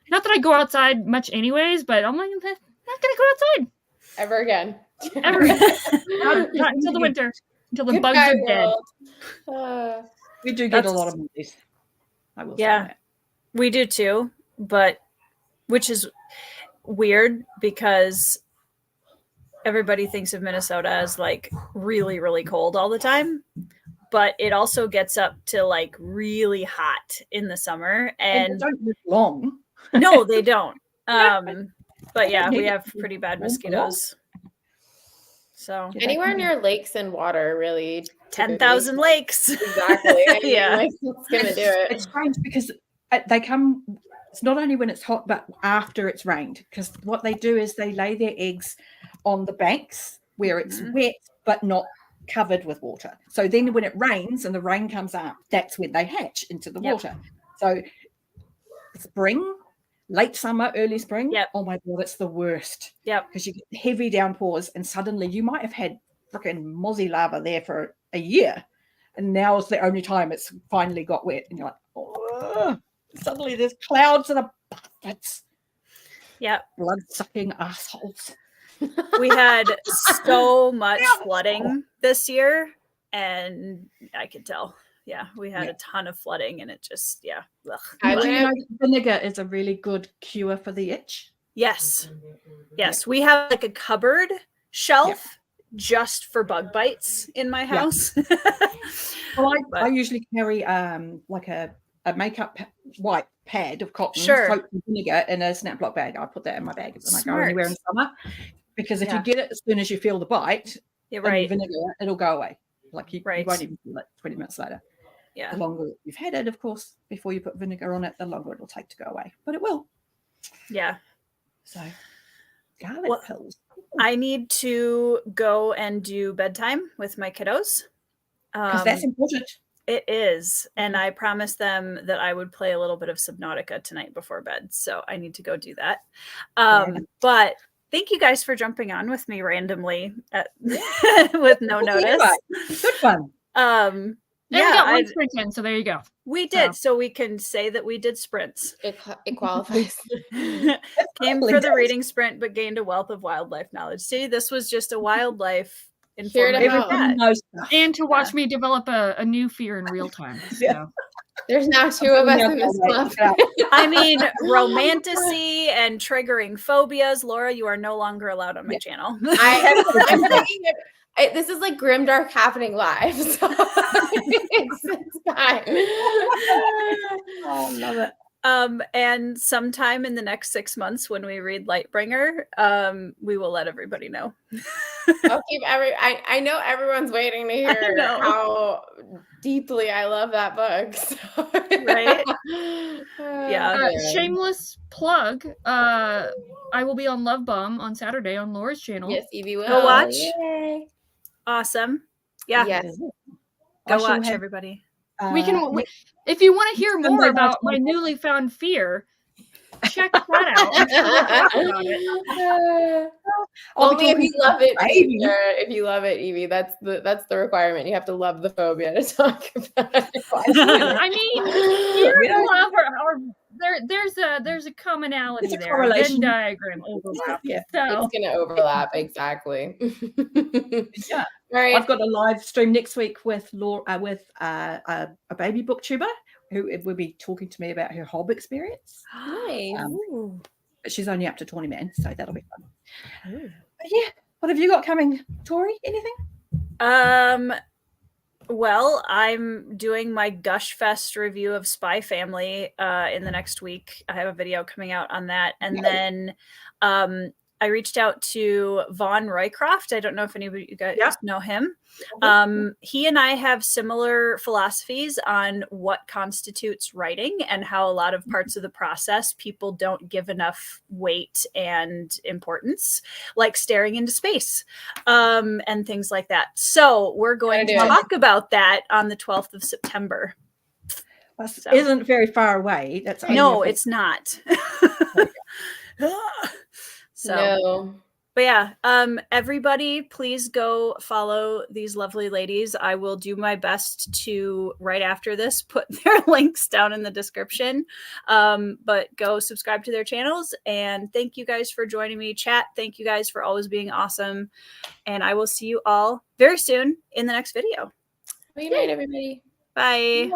not that I go outside much anyways, but I'm like, I'm not going to go outside. Ever again. Ever. Not until the winter. Until the bugs are dead. We do get a lot of movies. I will say that. We do too, but which is weird because everybody thinks of Minnesota as like really, really cold all the time. But it also gets up to like really hot in the summer. And they don't live long. No, they don't. But yeah, we have pretty bad mosquitoes. So anywhere near lakes and water, really. 10,000 lakes. Exactly. Yeah. Like, it's gonna do it. It's strange because they come, it's not only when it's hot, but after it's rained. Because what they do is they lay their eggs on the banks where it's wet, but not covered with water. So then when it rains and the rain comes up, that's when they hatch into the water. So spring, late summer, early spring. Oh my God, it's the worst. Because you get heavy downpours and suddenly you might have had freaking mozzie lava there for a year. And now is the only time it's finally got wet. And you're like, oh, suddenly there's clouds and a buckets. Blood-sucking assholes. We had so much flooding this year, and I could tell. Yeah, we had a ton of flooding, and it just, ugh. Vinegar is a really good cure for the itch. Yes. We have like a cupboard shelf just for bug bites in my house. Well, I usually carry like a makeup white pad of cotton soaked in vinegar in a snap block bag. I put that in my bag when I go anywhere in summer. Because if you get it as soon as you feel the bite, vinegar, it'll go away. Like you won't even feel it 20 minutes later. The longer you've had it, of course, before you put vinegar on it, the longer it'll take to go away. But it will. Yeah. So garlic pills. I need to go and do bedtime with my kiddos. Because that's important. It is. And I promised them that I would play a little bit of Subnautica tonight before bed. So I need to go do that. But thank you guys for jumping on with me randomly with no notice. Good fun. We got one sprint in, so there you go. We did, so we can say that we did sprints. It qualifies. Came for the reading sprint, but gained a wealth of wildlife knowledge. See, this was just a wildlife informative and to watch me develop a new fear in real time. So. There's now two of us in this club. I mean, romantasy and triggering phobias. Laura, you are no longer allowed on my channel. I'm thinking this is like grimdark happening live. So it's fine. Oh, love it. And sometime in the next 6 months when we read Lightbringer, we will let everybody know. I'll keep I know everyone's waiting to hear how deeply I love that book. So. Right? Shameless plug. I will be on Love Bomb on Saturday on Laura's channel. Yes, Evie will. Go watch. Yay. Awesome. Yeah. Yes. Go watch, everybody. We can, if you want to hear more about my newly found fear, check that out. Only if you love it, if you love it, Evie. That's the requirement. You have to love the phobia to talk about it. I mean, fear and love are there's a commonality there. Venn diagram overlap. So. It's gonna overlap exactly. All right. I've got a live stream next week with Laura, with a baby booktuber who will be talking to me about her Hobb experience. Nice. But she's only up to 20 men, so that'll be fun. But what have you got coming, Tori? Anything? Well, I'm doing my Gush Fest review of Spy Family in the next week. I have a video coming out on that. And then I reached out to Vaughn Roycroft. I don't know if any of you guys know him. He and I have similar philosophies on what constitutes writing and how a lot of parts of the process people don't give enough weight and importance, like staring into space and things like that. So we're going to talk about that on the 12th of September. So. Isn't very far away. No, it's not. So, No. But yeah, everybody, please go follow these lovely ladies. I will do my best to, right after this, put their links down in the description. But go subscribe to their channels. And thank you guys for joining me. Chat, thank you guys for always being awesome. And I will see you all very soon in the next video. Good night, everybody. Bye.